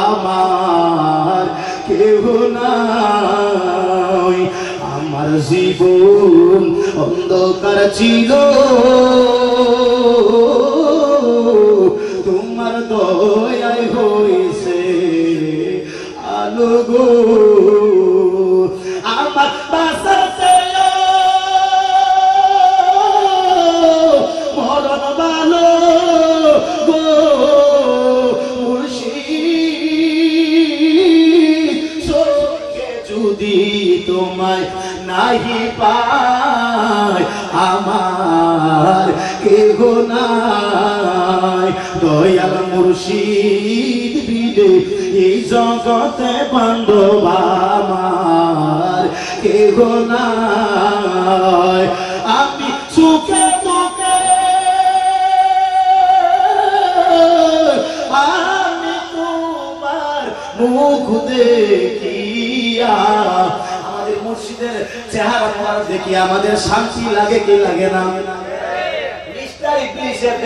আমার কেহ নাই। আমার জীবন অন্ধকার ছিল তোমার দয়ায় হইছে আলো গো। আমার বাসাতে মরণ ভালো গো মুর্শিদ চোখে যদি তোমায় নাহি পায় আমার কেহ নাই। দয়াল মুর্শিদ বিদে এই জগতে বান্ধব আমার কেহ নাই। আমি সুখে দুঃখে আমি তোমার মুখ দেখিয়া আমাদের মুর্শিদের চেহারা তোমার দেখি আমাদের শান্তি লাগে কি লাগে না?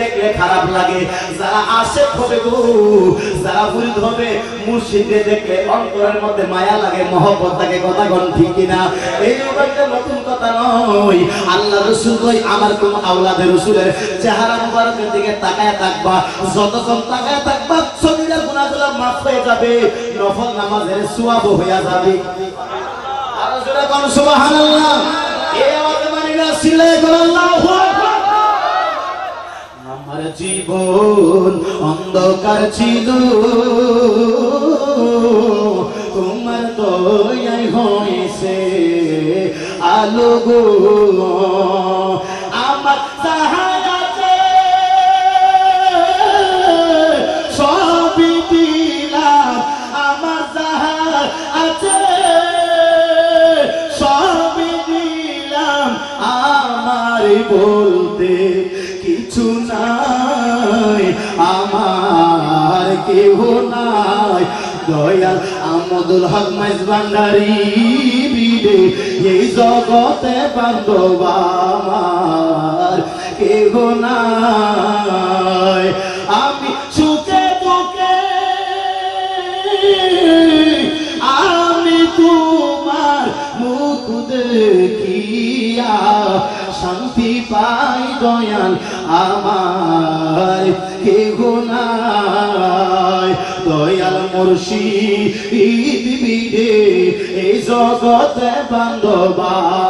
দেখলে খারাপ লাগে। যারা আশেক হবে গো, যারা মুরিদ হবে মুর্শিদকে দেখলে অন্তরের মধ্যে মায়া লাগে, মহব্বত থাকে। কথা কোন ঠিক কিনা? এই একটা নতুন কথা নয়। আল্লাহ রাসূল কই আমার কোন আওলাদে রাসূলের চেহারা মুবারকের দিকে তাকায় থাকবা। যতক্ষণ তাকায় থাকবা সগীরা গুনাহগুলো মাফ হয়ে যাবে, নফল নামাজের সওয়াব হয়ে যাবে। আর জোরে কোন সুবহানাল্লাহ। এই আওয়াজে মানি না সিলাই কোন আল্লাহু আকবার। আমার জীবন অন্ধকার ছিল তোমার দয়ায় হইছে আলো গো। আমার সাহায্যে সবই দিলাম, আমার যাহা আছে সবই দিলাম, আমার বলতে কিছু নাই, আমার কেহ নাই। দয়াল আহমদুল হক মাইজভান্ডারি বিদে এই জগতে বান্ধব আমার কেহ নাই। আমি সুখে দুঃখে আমি তোমার মুখ দেখিয়া শান্তি পাই। দয়াল আমার কেহ নাই। দয়াল মুর্শিদ বিদে এই জগতে বান্ধব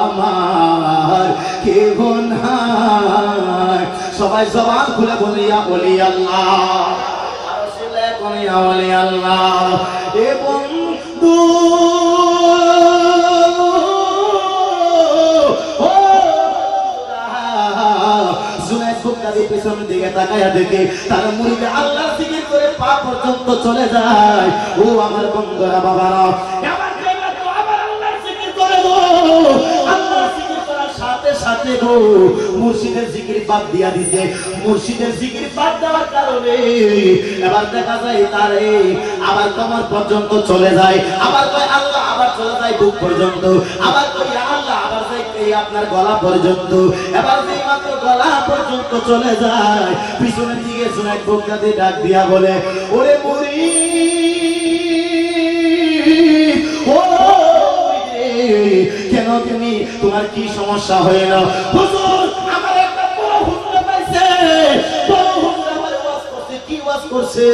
আমার কেহ নাই। সবাই জবান খুলে বলিয়া বলি আল্লাহ বলিয়া বলি আল্লাহ। এ বন্ধু পেছনের দিকে তাকায়া দেখে তার মুরিদে আল্লাহ জিকির করে পা পর্যন্ত চলে যায়। ও আমার বন্ধুরা বাবারা, আবার আল্লাহর জিকির করে গো। আল্লাহর জিকির করার সাথে সাথে গো মুর্শিদের জিকির বাদ দিয়া দিছে। মুর্শিদের জিকির বাদ দেওয়ার কারণে এবার দেখা যায় তারে আবার কমর পর্যন্ত চলে যায়, আবার কয় আল্লাহ, আবার চলে যায় বুক পর্যন্ত, আবার কয় আল্লাহ, আবার যায় আপনার গলা পর্যন্ত। এবার যে মাত্র গলা পর্যন্ত চলে যায় পিছনের দিকে জুনাইদ বগদাদি ডাক দিয়া বলে, ওরে মুরিদ, ও কেন তুমি, তোমার কি সমস্যা হয়ে না? হুজুর, আমার একটা বড় হুজুর পাইছে, বড় হুজুর আমার ওয়াজ করছে। কি ওয়াজ করছে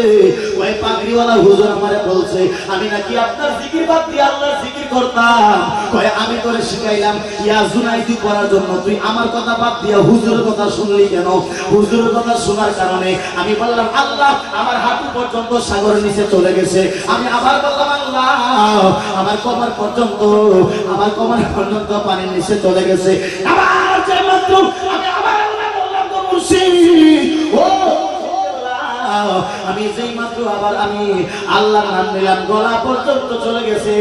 ওই পাগড়িওয়ালা হুজুর আমারে বলছে আমি নাকি আপনার জিকির বাদ দিয়ে আল্লাহর জিকির করতাম কয় আমি তোরে শিখাইলাম ইয়া জুনাইদি করার জন্য তুই আমার কথা বাদ দিয়া হুজুরের কথা শুনলি কেন হুজুরের কথা শোনার কারণে আমি বললাম আল্লাহ আমার হাঁটু পর্যন্ত সাগরের নিচে চলে গেছে আমি আবার বললাম আল্লাহ আমার কমর পর্যন্ত পানির নিচে চলে গেছে আবার যে মাত্র আমি আবার আল্লাহ বললাম তো মুর্শিদ ও আমি যেই মাত্র আবার আমি আল্লাহর নাম নিলাম গলা পর্যন্ত চলে গেছে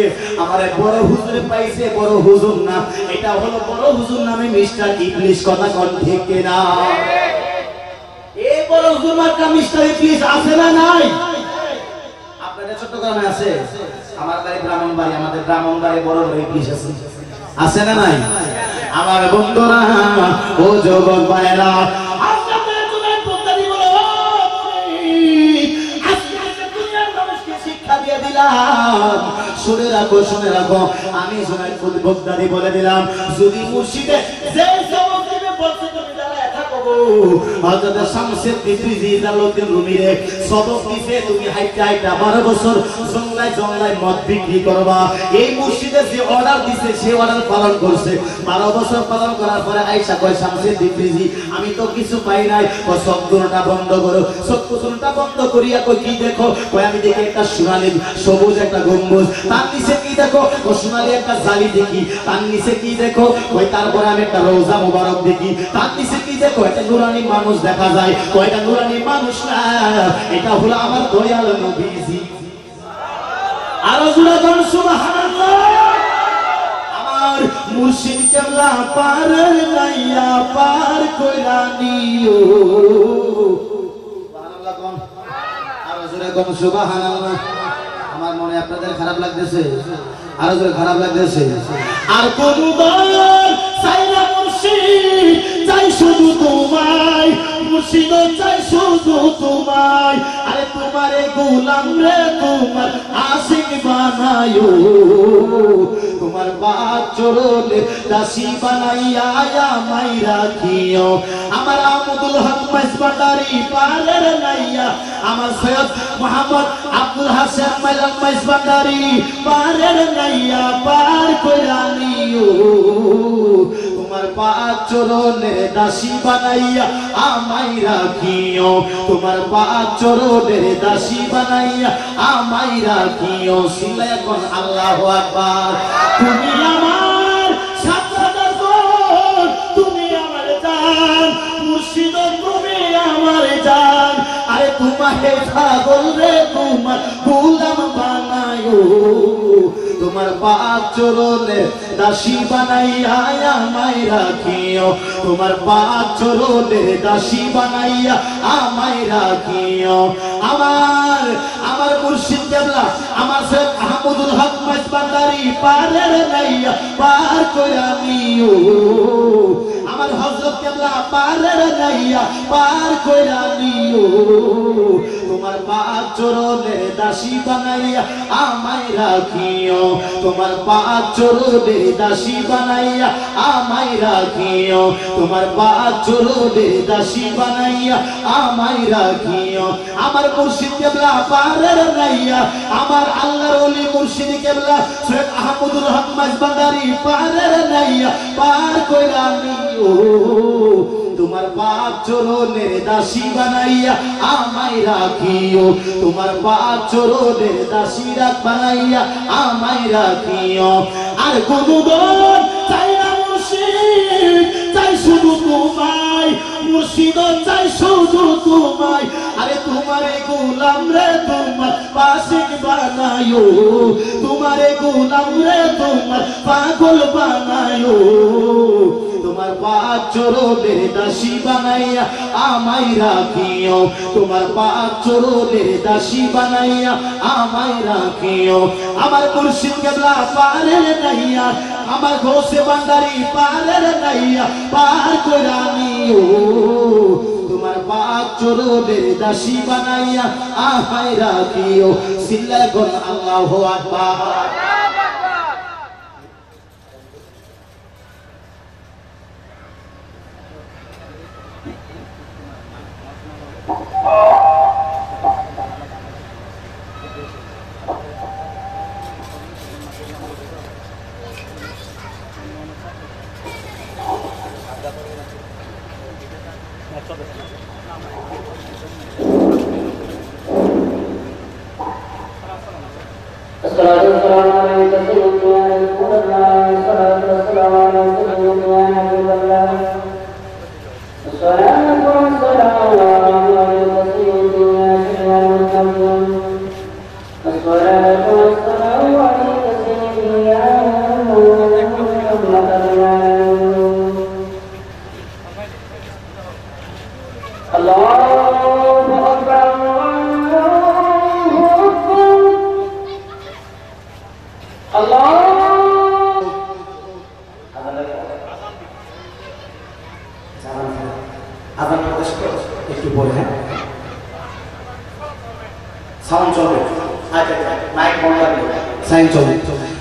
আমার বড় হুজুরে পাইছে বড় হুজুর না এটা হলো বড় হুজুর নামে মিস্টার ইবলিশ কথা কোন ঠিক কিনা এই বড় হুজুর মার্কা মিস্টার ইবলিশ আছে না নাই আপনাদের চট্টগ্রামে আছে আমার বাড়ি ব্রাহ্মণবাড়ি আমাদের ব্রাহ্মণবাড়ি বড় বড় ইবলিশ আছে আছে না নাই আমার বন্ধুরা ও যুবক ভাইরা আপনাদের জন্য পদ্ধতি বলো আজকে দুনিয়ার মানুষকে শিক্ষা দিয়ে দিলাম শুনে রাখো আমি শোনাই পদ্ধতি বলে দিলাম যদি মুর্শিদে যে সবক দিবে বলতে তুমি দাঁড়ায় থাকো হযরত শামসুদ্দিন তিবরিজি জালালউদ্দিন রুমিরে সবক দিতে তুমি হাইটা 12 বছর জংলায় মদ বিক্রি করবা এই মুর্শিদে যে অর্ডার দিছে সে অর্ডার পালন করছে 12 বছর পালন করার পরে আয়েশা কয় শামসুদ্দিন তিবরিজি আমি তো কিছু পাই নাই ও সবগুলোটা বন্ধ করো সবগুলোটা বন্ধ করিয়া কই কি দেখো কই আমি দেখি একটা সোনালী সবুজ একটা গম্বুজ তার নিচে কি দেখো ও সোনালী একটা জালি দেখি তার নিচে কি দেখো কই তারপরে আমি একটা রোজা মোবারক দেখি তার নিচে কি দেখো একটা নুরানি মানুষ দেখা যায় কয়টা নুরানি মানুষ না এটা হলো আমার দয়াল নবীজি আর জোরে বল সুবহানাল্লাহ আমার মুর্শিদ কেবলা পার লাইয়া পার কইরা নিও সুবহানাল্লাহ কোন আর জোরে কোন সুবহানাল্লাহ আমার মনে আপনাদের খারাপ লাগতেছে আর জোরে খারাপ লাগতেছে আর কোনবার সাইরা মুর্শিদ চাই শুধু তোমায় মুর্শিদ চাই শুধু তোমায় আরে তোমারে গোলাম রে তোমার আশিক বানায়ো তোমার বাদ চরলে দাসী বানাইয়া আমায় রাখিও আমার আব্দুল হক মাইজবান্ডারি পালের নাইয়া আমার সৈয়দ মোহাম্মদ আব্দুল হাসান মাইলাম মাইজবান্ডারি পালের নাইয়া পার কইরা নিও তোমার পাদ চরলে দাসী বানাইয়া আমায় রাখিও তোমার পাদ চরলে দাসী বানাইয়া আমায় রাখিও সিলাই কোন আল্লাহু আকবার তুমি আমার সাতটা গোল তুমি আমার জান মুর্শিদ তুমি আমার জান আরে তোমারে পাগল রে তোমার গোলাম বানায়ো তোমার পাদ চরলে দাসী বানাইয়া আমায় রাখিও তোমার পাদ চরলে দাসী বানাইয়া আমায় রাখিও আমার মুর্শিদ কেবলা আমার সৈয়দ আহমদুল হক মাইজবান্ডারি পারের নাইয়া পার কইরা নিও আমার হযরত কেবলা পারের নাইয়া পার কইরা নিও তোমার পাদ চরলে দাসী বানাইয়া আমায় রাখিও তোমার পাদ চরলে দাসী বানাইয়া আমায় রাখিও তোমার পাদ চরলে দাসী বানাইয়া আমায় রাখিও আমার মুর্শিদ কেবলা পারের নাইয়া আমার আল্লাহর ওলি মুর্শিদ কেবলা সৈয়দ আহমদুল হক মাইজবান্ডারি পারের নাইয়া পার কইরা নিও তোমার পাদ চরণের দাসী বানাইয়া আমায় রাখিও তোমার পাদ চরণের দাসী বানাইয়া আমায় রাখিও আর কোন দল চাই না মুর্শিদ চাই শুধু তোমায় মুর্শিদ চাই শুধু তোমায় আরে তোমারে গোলাম রে তোমার পাশিক বানায়ো তোমারে গোলাম রে তোমার পাগল বানায়ো তোমার পাদ চরণের দাসী বানাইয়া আমায় রাখিও তোমার পাদ চরণের দাসী বানাইয়া আমায় রাখিও আমার মুর্শিদ কেবলা পারের নাইয়া আমার ঘোষে বান্দারি পারের নাইয়া পার কইরা নিও তোমার পাদ চরণের দাসী বানাইয়া আমায় রাখিও সিল্লা কোন আল্লাহু আকবার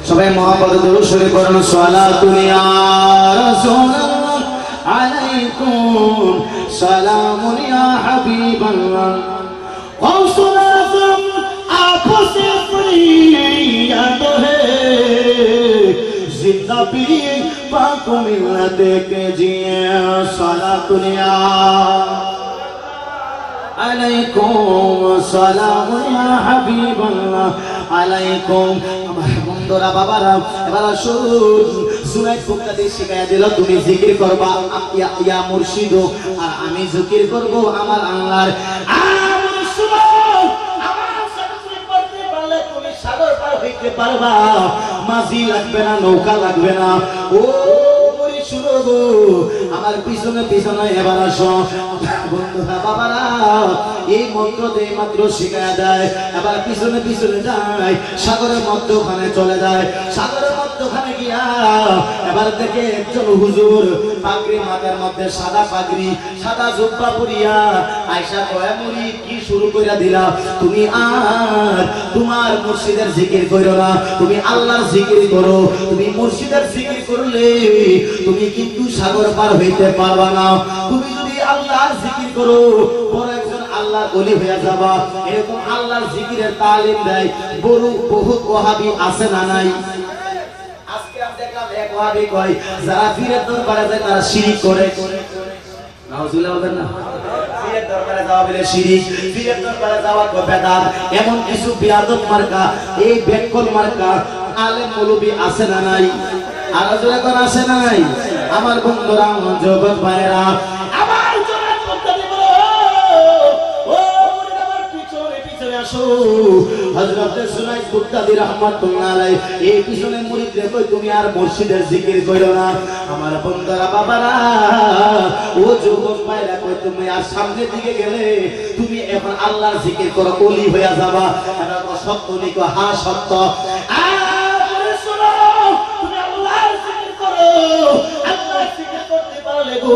সবাই মহব্বত দরুদ শরীফ পড়ুন সালাতুন ইয়া রাসূলুল্লাহ আলাইকুম সালামুন ইয়া হাবিবাল্লাহ কওসুল আযম आपसे फरियाद है जिंदा पीर पाक मिलत के जिए सालातुन या আলাইকুম সালাম ইয়া হাবিবাল্লাহ আলাইকুম আমার বন্ধুরা বাবারা এবার আসুন সুরাত ফুকাতে শিখায়া দিল তুমি জিকির করবা ইয়া মুর্শিদ আর আমি জিকির করব আমার আল্লাহর আমার সুবহ আমার সাথে পড়তে পারলে তুমি সাগর পার হইতে পারবা মাঝি লাগবে না নৌকা লাগবে না ও আমার পিছনে পিছনে এবার আসো বন্ধুরা বাবারা এই মন্ত্র দিয়ে মাত্র শিখায় দেয় এবার পিছনে পিছনে যায় সাগরের মধ্যখানে চলে যায় সাগরের মধ্যখানে গিয়া এবার দেখে একজন হুজুর পাগড়ি মাথার মধ্যে সাদা পাগড়ি সাদা জুব্বা পরিয়া আয়েশা কয় মুরি কি শুরু কইরা দিলা তুমি আর তোমার মুর্শিদের জিকির কইরো না তুমি আল্লাহর জিকির করো তুমি মুর্শিদের জিকির করলে তুমি কিন্তু সাগর পার হইতে পারবা না তুমি যদি আল্লাহর জিকির করো বড় একজন আল্লাহর ওলি হয়ে যাবা এরকম আল্লাহর জিকিরের তালিম দেয় বহুত ওয়াহাবি আছে না নাই আজকে আমি দেখলাম এক ওয়াহাবি কয় যারা পীরের দরবারে যায় তারা শিরক করে নাউজুবিল্লাহ বলেন না পীরের দরবারে যাওয়া বলে শিরক পীরের দরবারে যাওয়া কো বেদাত এমন কিছু বিয়াদব মার্কা এই বেকল মার্কা আলেম মৌলবি আছে না নাই আর জোরে কোন আছে না নাই আমার বন্ধুরা জগৎ ভাইরা আমার জগৎ বলতে দিব ও আমার পিছনে পিছনে আসো হযরত সুনাইদ বুগদাদি রাহমাতুল্লাহ আলাইহি এই পিছনে মুরিদরে কই তুমি আর মুর্শিদের জিকির কইরো না আমার বন্ধুরা বাবারা ও যুবক ভাইরা কই তুমি আর সামনের দিকে গেলে তুমি এখন আল্লাহর জিকির করো ওলি হয়ে যাবা এটা তো সত্য নিকো হ্যাঁ সত্য আরে শুনো তুমি আল্লাহর জিকির করো আল্লাহর জিকির করতে পারলে গো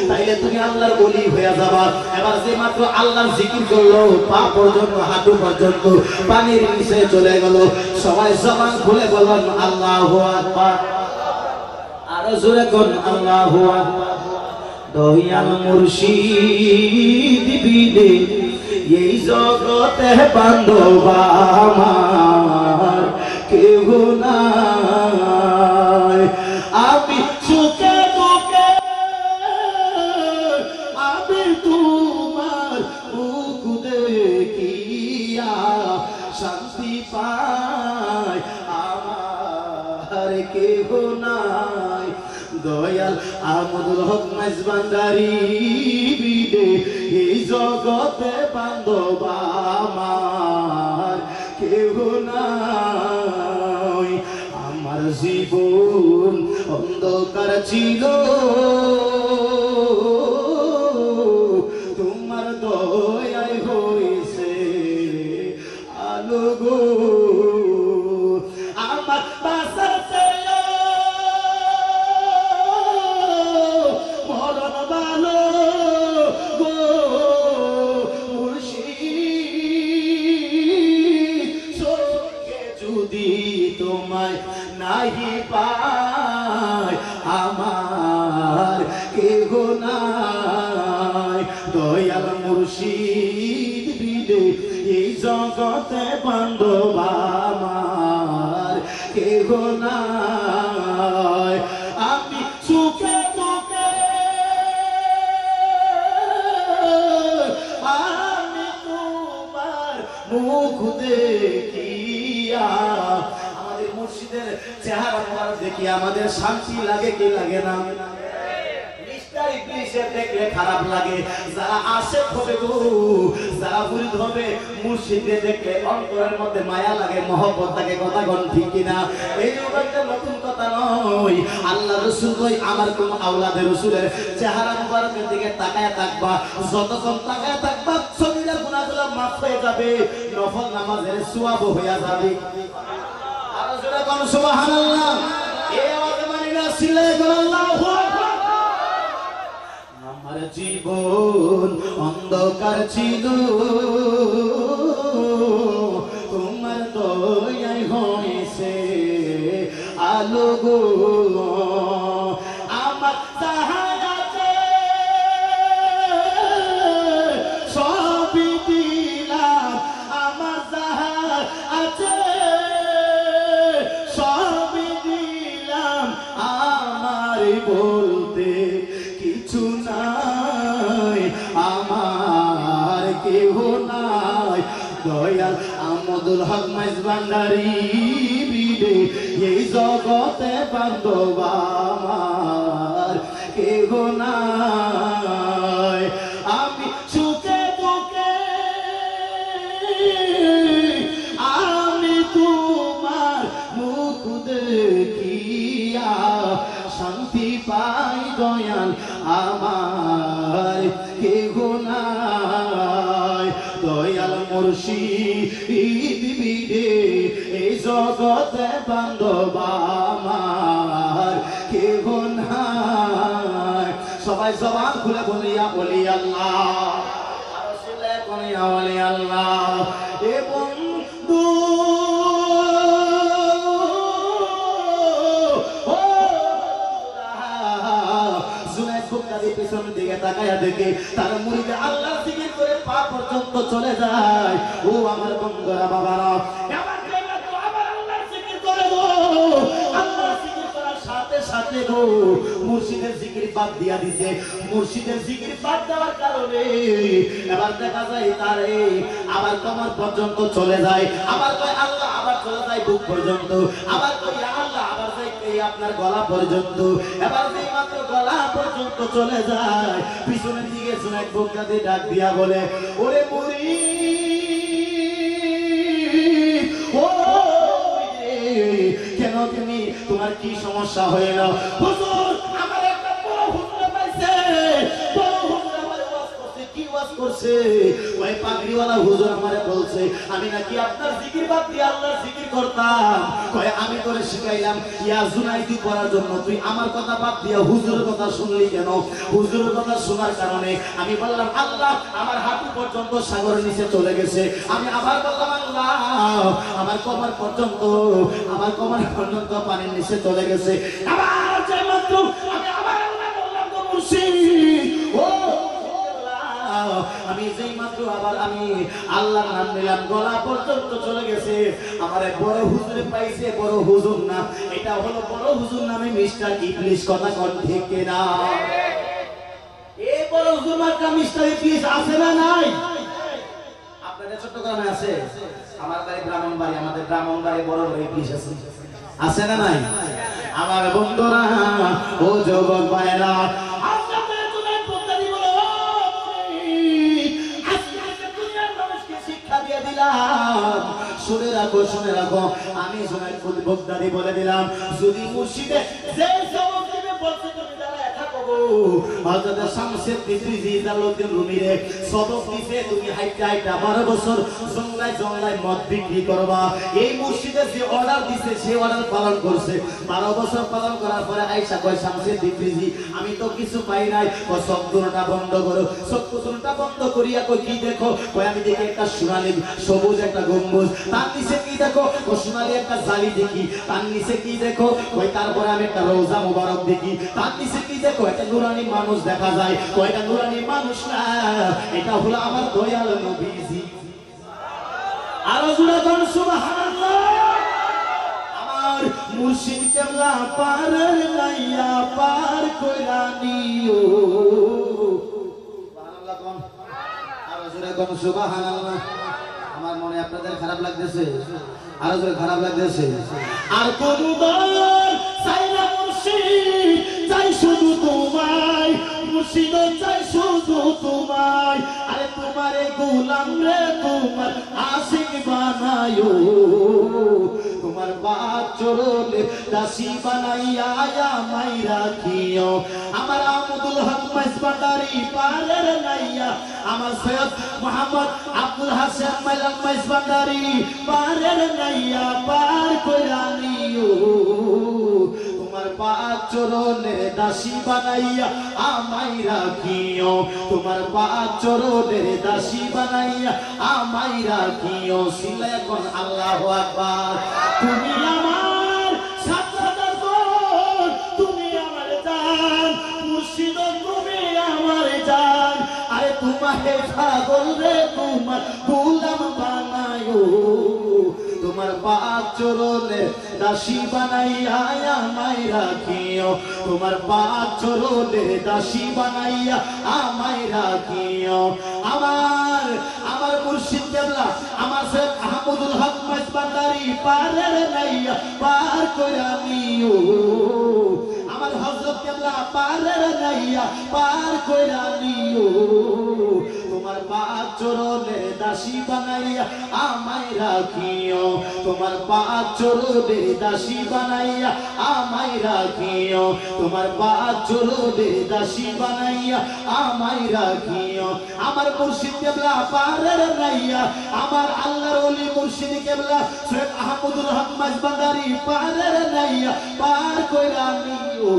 তাইলে তুমি আল্লাহর ওলি হয়ে যাবা এবার যে মাত্র আল্লাহর জিকির করলো পা পর্যন্ত হাঁটু পর্যন্ত পানির নিচে চলে গেল সবাই জবান খুলে বললেন আল্লাহু আকবার আর জোরে কোন আল্লাহু আকবার দয়াল মুর্শিদ বিদে এই জগতে বান্ধব আমার কেহ নাই আমি সুখে দুঃখে আমি তোমার মুখ দেখিয়া শান্তি পাই আমার কেহ নাই দয়াল আহমদুল হক মেজবান্দারি বিদে এই জগতে বান্ধব আমার কেহ নাই আমার জীবন অন্ধকার ছিল তোমার দয়ায় হইছে আলো গো আমার বাসার মরণ ভালো গো মুর্শিদ সঙ্গে যদি তোমায় নাহি পায় আমার কেহ নাই দয়াল মুর্শিদ বিদে এই জগতে বান্ধব আমার কেহ নাই আমি সুখে দুঃখে আমি তোমার মুখ দেখিয়া আমাদের মুর্শিদের চেহারা মোবারক দেখি আমাদের শান্তি লাগে কি লাগে না? মিস্টার ইবলিসের দেখলে খারাপ লাগে। যারা আশিক হবে গো, যারা মুরিদ হবে, মুর্শিদকে দেখলে অন্তরের মধ্যে মায়া লাগে, মহব্বত লাগে। কথা কোন ঠিক কিনা? এই একটা নতুন কথা নয়। আল্লাহ রাসূল কই আমার কোন আওলাদে রাসূলের চেহারা মোবারকের দিকে তাকায় থাকবা, যতক্ষণ তাকায় থাকবা সগীরা গুনাহগুলো মাফ হয়ে যাবে, নফল নামাজের সওয়াব হয়ে যাবে। আর যারা কোন সুবহানাল্লাহ এই আওয়াজে মানি না সিলে আল্লাহু আকবার। আমার জীবন অন্ধকার ছিল, তোমার দয়ায় হয়েছে আলো গো। আমার সাহারাতে সবই দিলাম, আমার সাহারা আছে সবই দিলাম, আমার বলতে কিছু নাই, আমার কেহ নাই। দয়াল আমদুল হক মাইজ ভান্ডারী বিদে এই জগতে বান্ধব আমার কেহ নাই। আমি সুখে দুঃখে আমি তোমার মুখ দেখিয়া শান্তি পাই দয়াল আমার কেহ নাই। দয়াল মুর্শিদ বিদে এই জগতে বান্ধব আমার কেহ নাই। সবাই জবান খুলে বলিয়া বলি আল্লাহ, রাসূলে বলিয়া বলি আল্লাহ। এ বন্ধু পেছন দিকে তাকায়া দেখে তার মুরিদে আল্লাহর জিকির করে পা পর্যন্ত চলে যায়। ও আমার বন্ধুরা বাবারা, আবার আল্লাহর জিকির করে গো, আল্লাহর জিকির করার সাথে সাথে গো মুর্শিদের জিকির বাদ দিয়া দিছে। মুর্শিদের জিকির বাদ দেওয়ার কারণে এবার দেখা যায় তারে আবার কমর পর্যন্ত চলে যায়, আবার কয় আল্লাহ, আবার চলে যায় বুক পর্যন্ত, আবার কয় আল্লাহ, আবার যায় আপনার গলা পর্যন্ত। এবার যেই মাত্র গলা পর্যন্ত চলে যায়, পিছনের দিকে জুনায়েদ বগদাদি ডাক দিয়া বলে, ওরে মুরিদ, ও কেন তুমি, তোমার কি সমস্যা হইল? হুজুর, আমার একটা বড় হুজুর পাইছে, বড় হুজুর আমারে ওয়াজ করছে। কি ওয়াজ করছে? ওই পাগড়িওয়ালা হুজুর আমারে বলছে আমি নাকি আপনার জিকির বাদ দিয়ে আল্লাহর জিকির করতাম। কয় আমি তোরে শিখাইলাম ইয়া জুনাইদি করার জন্য, তুই আমার কথা বাদ দিয়া হুজুরের কথা শুনলি কেন? হুজুরের কথা শোনার কারণে আমি বললাম আল্লাহ আমার হাঁটু পর্যন্ত সাগরের নিচে চলে গেছে। আমি আবার বললাম আল্লাহ আমার কোমর পর্যন্ত, আমার কোমর পর্যন্ত পানির নিচে চলে গেছে। আবার যে মাত্র আমি আবার আল্লাহ বললাম গো মুর্শিদ, ও আমি যেই মাত্র আবার আমি আল্লাহর নাম নিলাম, গলা পর্যন্ত চলে গেছে। আমার বড় হুজুরে পাইছে, বড় হুজুর না, এটা হলো বড় হুজুর নামে মিস্টার ইবলিস। কথা কোন ঠিক না? এই বড় হুজুর মার্কা মিস্টার ইবলিস আছে না নাই? আপনাদের চট্টগ্রামে আছে, আমার বাড়ি ব্রাহ্মণবাড়ি, আমাদের ব্রাহ্মণবাড়ি বড় বড় ইবলিস আছে, আছে না নাই? আমার বন্ধুরা, ও যুবক ভাইরা, শুনে রাখো, শুনে রাখো, আমি জুনায়েদ বগদাদি বলে দিলাম, যদি মুর্শিদে যে সবক দিবে বলতে তুমি যারা একা কবো, হযরত শামসুদ্দীন তিবরিজি জালালউদ্দিন রুমিরে সবক দিতে তুমি হাইটা হাইটা 12 বছর জঙ্গলায় জঙ্গলায় মদ বিক্রি করবা। এই মুর্শিদে যে অর্ডার দিছে সে অর্ডার পালন করছে। 12 বছর পালন করার পরে আয়েশা কয় শামসুদ্দীন তিবরিজি আমি তো কিছু পাই নাই। ও চক্ষুটা বন্ধ করো, চক্ষুটা বন্ধ করিয়া কই কি দেখো? কই আমি দেখি একটা সোনালী সবুজ একটা গম্বুজ, তার নিচে কি দেখো? ও সোনালী একটা জালি দেখি, তার নিচে কি দেখো? কই তারপরে আমি একটা রওজা মুবারক দেখি, তার নিচে কি দেখো? একটা নূরানি মানুষ দেখা যায়। কই এটা নূরানি মানুষ না, এটা হলো আমার দয়াল নবীজি। আর জোরে কোন সুবহানাল্লাহ। আমার মুর্শিদ কেবলা পার লাইয়া পার কইরা নিও, সুবহানাল্লাহ কোন, আর জোরে কোন সুবহানাল্লাহ। আমার মনে আপনাদের খারাপ লাগতেছে, আরো জোরে খারাপ লাগতেছে। আর কোনবার চাই না মুর্শিদ, চাই শুধু তোমায়, মুর্শিদ চাই শুধু তোমায়। আরে তোমারে গোলাম রে তোমার আশিক বানায়ো, তোমার পাক চরণে দাসী বানাইয়া আমায় রাখিও। আমার আব্দুল হক মাইজভান্ডারি পারের নাইয়া, আমার সৈয়দ মোহাম্মদ আব্দুল হাসান মাইলান মাইজভান্ডারি পারের নাইয়া পার কইরা নিও। তোমার পাক চরণে দাসী বানাইয়া আমায় রাখিও, তোমার পাক চরণে দাসী বানাইয়া আমায় রাখিও। সিলে কোন আল্লাহু আকবার। তুমি আমার সাজ্জাদার দোর, তুমি আমার জান, মুর্শিদ তুমি আমার জান। আরে তোমারে পাগল রে তোমার গোলাম বানায়ো, তোমার পাক চরণে দাসী বানাইয়া আমায় রাখিও, তোমার পাক চরণে দাসী বানাইয়া আমায় রাখিও। আমার মুর্শিদ কেবলা, আমার সৈয়দ আহমদুল হক মাইজভান্ডারি পারের নাইয়া পার কইরা নিও। আমার হযরত কেবলা পারের নাইয়া পার কইরা নিও। তোমার পাক চরণে দাসী বানাইয়া আমায় রাখিও, তোমার পাক চরণে দাসী বানাইয়া আমায় রাখিও, তোমার পাক চরণে দাসী বানাইয়া আমায় রাখিও। আমার মুর্শিদ কেবলা পারের নাইয়া, আমার আল্লাহর ওলি মুর্শিদ কেবলা সৈয়দ আহমদুল হক মাইজভান্ডারি পারের নাইয়া পার কইরা নিও।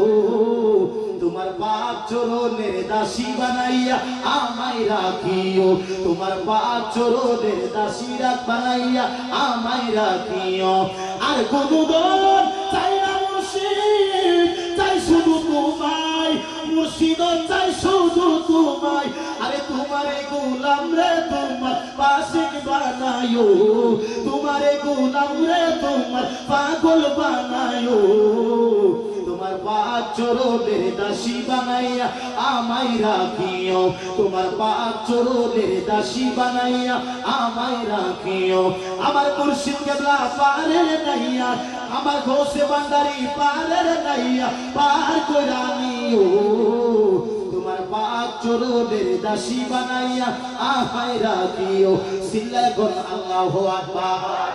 তোমার পাক চরণে দাসী বানাইয়া আমায় রাখিও, তোমার পাক চরণে দাসী বানাইয়া আমায় রাখিও। আর কোনদিন চাই না মুর্শিদ, চাই শুধু তোমায়, মুর্শিদ চাই শুধু তোমায়। আরে তোমারে গোলাম রে তোমার আশিক বানায়ো, তোমারে গোলাম রে তোমার পাগল বানায়ো। তোমার পাক চরণে দাসী বানাইয়া আমায় রাখিও, তোমার পাক চরণে দাসী বানাইয়া আমায় রাখিও। আমার মুর্শিদ কেবলা পারের নাইয়া, আমার ঘোষে ভান্ডারি পারের নাইয়া পার কইরা নিও। তোমার পাক চরণে দাসী বানাইয়া আমায় রাখিও। সিল্লা কোন আল্লাহু আকবার।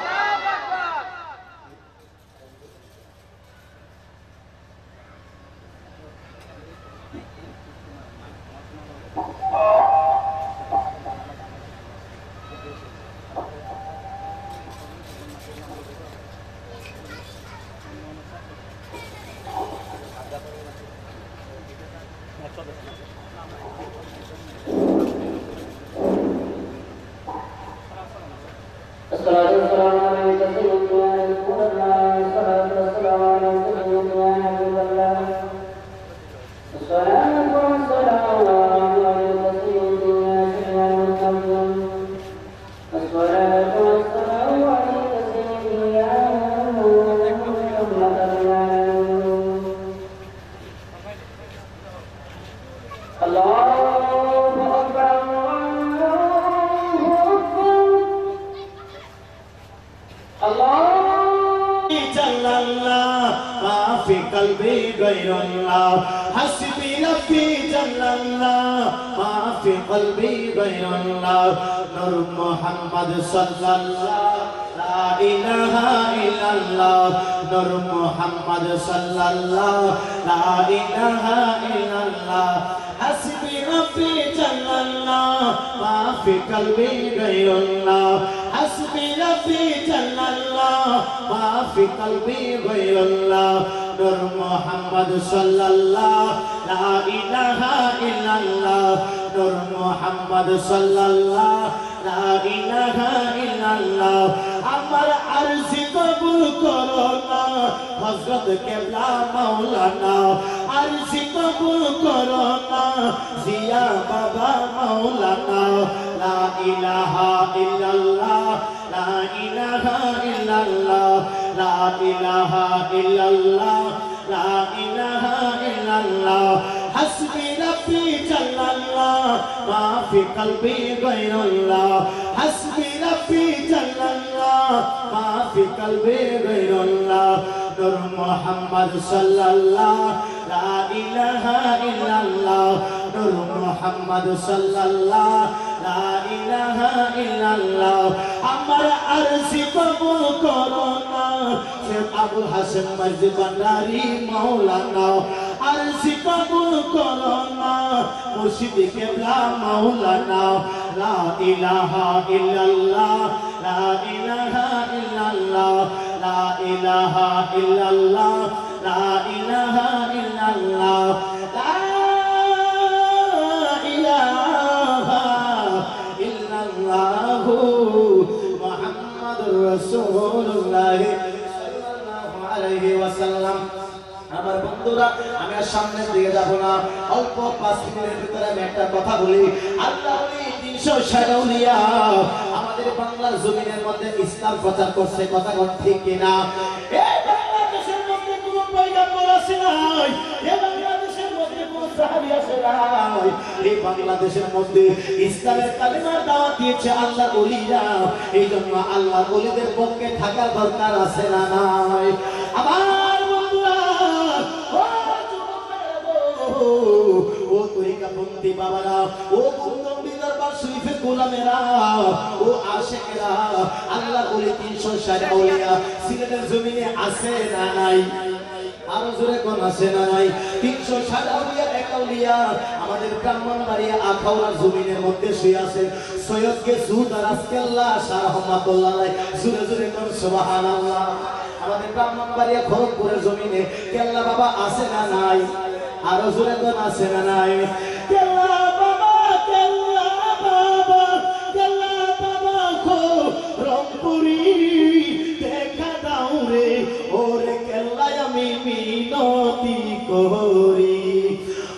আমার আরজি কবুল করো না হযরত কেবলা মাওলানা, আরজি কবুল করো না জিয়া বাবা মাওলানা। লা ইলাহা ইল্লাল্লাহ, লা ইলাহা ইল্লাল্লাহ, লা ইলাহা ইল্লাল্লাহ, লা ইলাহা ইল্লাল্লাহ। হাসবি রাব্বি জাল্লাল্লাহ, মা ফি কলবি গায়রুল্লাহ। হাসবি রাব্বি মা ফি কলবি গায়রুল্লাহ নূর মুহাম্মদ সাল্লাল্লাহ লা ইলাহা ইল্লাল্লাহ নূর মুহাম্মদ সাল্লাল্লাহ লা ইলাহা ইল্লাল্লাহ আমার আরজি কবুল করো না শেখ আবুল হাসান মসজিদ ভান্ডারী মাওলানা আরজি কবুল করো না মুর্শিদ কিবলা মাওলানা লা ইলাহা ইল্লাল্লাহ লা ইলাহা ইল্লাল্লাহ লা ইলাহা ইল্লাল্লাহ লা ইলাহা ইল্লাল্লাহ লা ইলাহা ইল্লাল্লাহ মুহাম্মাদুর রাসূলুল্লাহ সাল্লাল্লাহু আলাইহি ওয়াসাল্লাম। আমার বন্ধুরা আমি আর সামনের দিকে যাব না, অল্প 5 মিনিটের ভিতরে আমি একটা কথা বলি। আল্লাহ ওলি 360 আউলিয়া আমাদের বাংলার জমিনের মধ্যে ইসলাম প্রচার করছে, কথা ঠিক কিনা? এই বাংলাদেশের মধ্যে কোনো পয়গম্বর আছে নাই, এই বাংলাদেশের মধ্যে কোনো সাহাবী আছে নাই, এই বাংলাদেশের মধ্যে ইসলামের কালিমার দাওয়াত দিয়েছে আল্লাহ ওলিরা। এই জন্য আল্লাহ ওলিদের পক্ষে থাকা দরকার আছে না নাই? আমার বন্ধুরা ও তরিকা বন্দি বাবারা, ও বন্দী দরবার শরীফে গোলামেরা, ও আশিকেরা, আল্লাহ ওলি 360 আউলিয়া সিলেটের জমিনে আছে না নাই? আরো জোরে কোন আছে না নাই? 360 আউলিয়া এক আউলিয়া আমাদের ব্রাহ্মণবাড়িয়া আখাউড়ার জমিনের মধ্যে শুয়ে আছে। সৈয়দ গেসুদ রাজকেল্লা শাহ রহমাতুল্লাহ আলাইহি, জোরে জোরে কোন সুবহানাল্লাহ। আমাদের ব্রাহ্মণবাড়িয়া খড়গপুরের জমিনে কেল্লা বাবা আছে না নাই? আরো জোরে কোন আছে না নাই? কেল্লা বাবা, কেল্লা বাবা, কেল্লা বাবা গো রংপুরি দেখা দাও রে, ওরে কেল্লায় আমি মিনতি করি।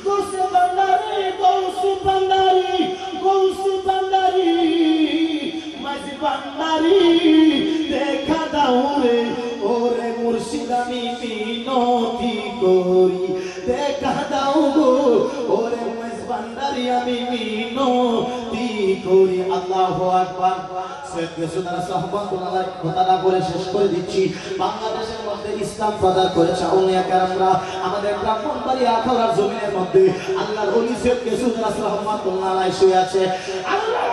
গৌসে ভান্ডারি, গৌসে ভান্ডারি, গৌসে ভান্ডারি, মাঝি ভান্ডারি দেখা দাও রে, ওরে মুর্শিদ আমি মিনতি করি দেখা দাও গো, ওরে মাঝি ভান্ডারি আমি মিনতি করি। আল্লাহু আকবার। সৈয়দ গেসুদ রাহমাতুল্লাহ কথাটা বলে শেষ করে দিচ্ছি। বাংলাদেশের মধ্যে ইসলাম প্রচার করেছে আউলিয়া কেরামরা আমাদের ব্রাহ্মণবাড়িয়া আখাউড়ার জমিনের মধ্যে। আল্লাহর ওলি সৈয়দ গেসুদ রাহমাতুল্লাহ আলাইহি শুয়ে আছে। আল্লাহ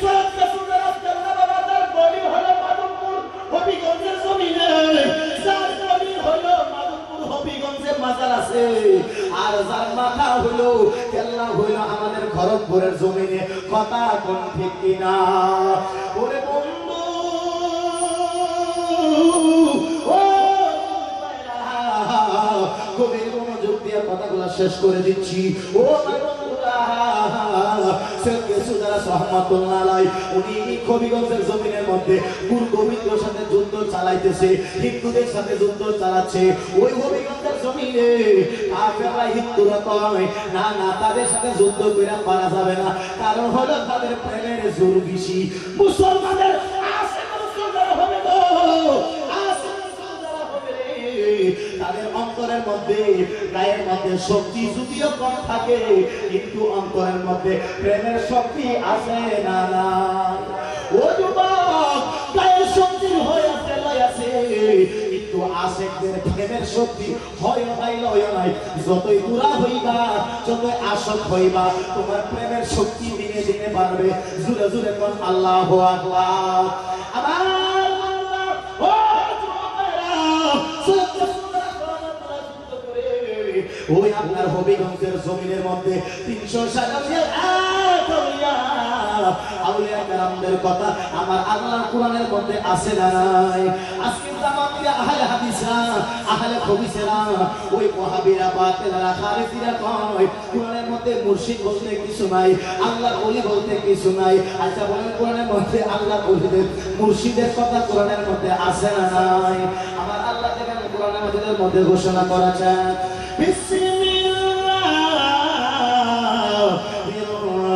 সৈয়দ গেসুদ রাহমাতুল্লাহ তার বডি হলো মাধবপুর হবিগঞ্জের জমিনে, যার বডি হলো মাধবপুর হবিগঞ্জে মাজার আছে, আর যার মাথা হলো কেল্লা হলো আমাদের খড়গপুরের জমিনে। কথা কোন ঠিক কিনা? ওরে বন্ধু ও গভীর মনোযোগ দিয়ে কথাগুলো শেষ করে দিচ্ছি। ও সৈয়দ গেসুদ রাহমাতুল্লাহ আলাইহি উনি হবিগঞ্জের জমিনের মধ্যে গুরু গোবিন্দর সাথে যুদ্ধ চালাইতেছে, হিন্দুদের সাথে যুদ্ধ চালাচ্ছে। ওই হবিগঞ্জের জমিনে কাফেররা হিন্দুরা কয় না না, তাদের সাথে যুদ্ধ করে পারা যাবে না, কারণ হলো তাদের প্রেমের জোর বেশি। মুসলমানদের আসে মুসলমান হবে গো, আসে মুসলমান হবে রে। তাদের অন্তরের মধ্যে গায়ের মধ্যে শক্তি যদিও কম থাকে, কিন্তু অন্তরের মধ্যে প্রেমের শক্তি আছে না না? ও যুবক, গায়ের শক্তি হয়ে আছে লয় আছে, কিন্তু আশেকদের প্রেমের শক্তি হয় নাই লয় নাই। যতই পুরা হইবা, যতই আশক হইবা, তোমার প্রেমের শক্তি দিনে দিনে বাড়বে। জুরে জুরে কোন আল্লাহু আকবার। আমার আল্লাহ ও যুবকেরা, ওই আপনার হবিগঞ্জের জমিনের মধ্যে 360 আউলিয়া কেরামদের কথা আমার আল্লাহ কোরআনের মধ্যে আছে না নাই? আজকে জামাতিয়া আহলে হাদিসরা, আহলে হাদিসরা, ওই ওয়াহাবিরা, বাতিলরা, খারিজিরা কয় কোরআনের মধ্যে মুর্শিদ বলতে কিছু নাই, আল্লাহর ওলি বলতে কিছু নাই। আচ্ছা বলেন, কোরআনের মধ্যে আল্লাহর ওলিদের মুর্শিদের কথা কোরআনের মধ্যে আছে না নাই? আমার আল্লাহ দেখেন কোরআনের মধ্যে ঘোষণা করেছেন, বিসমিল্লাহির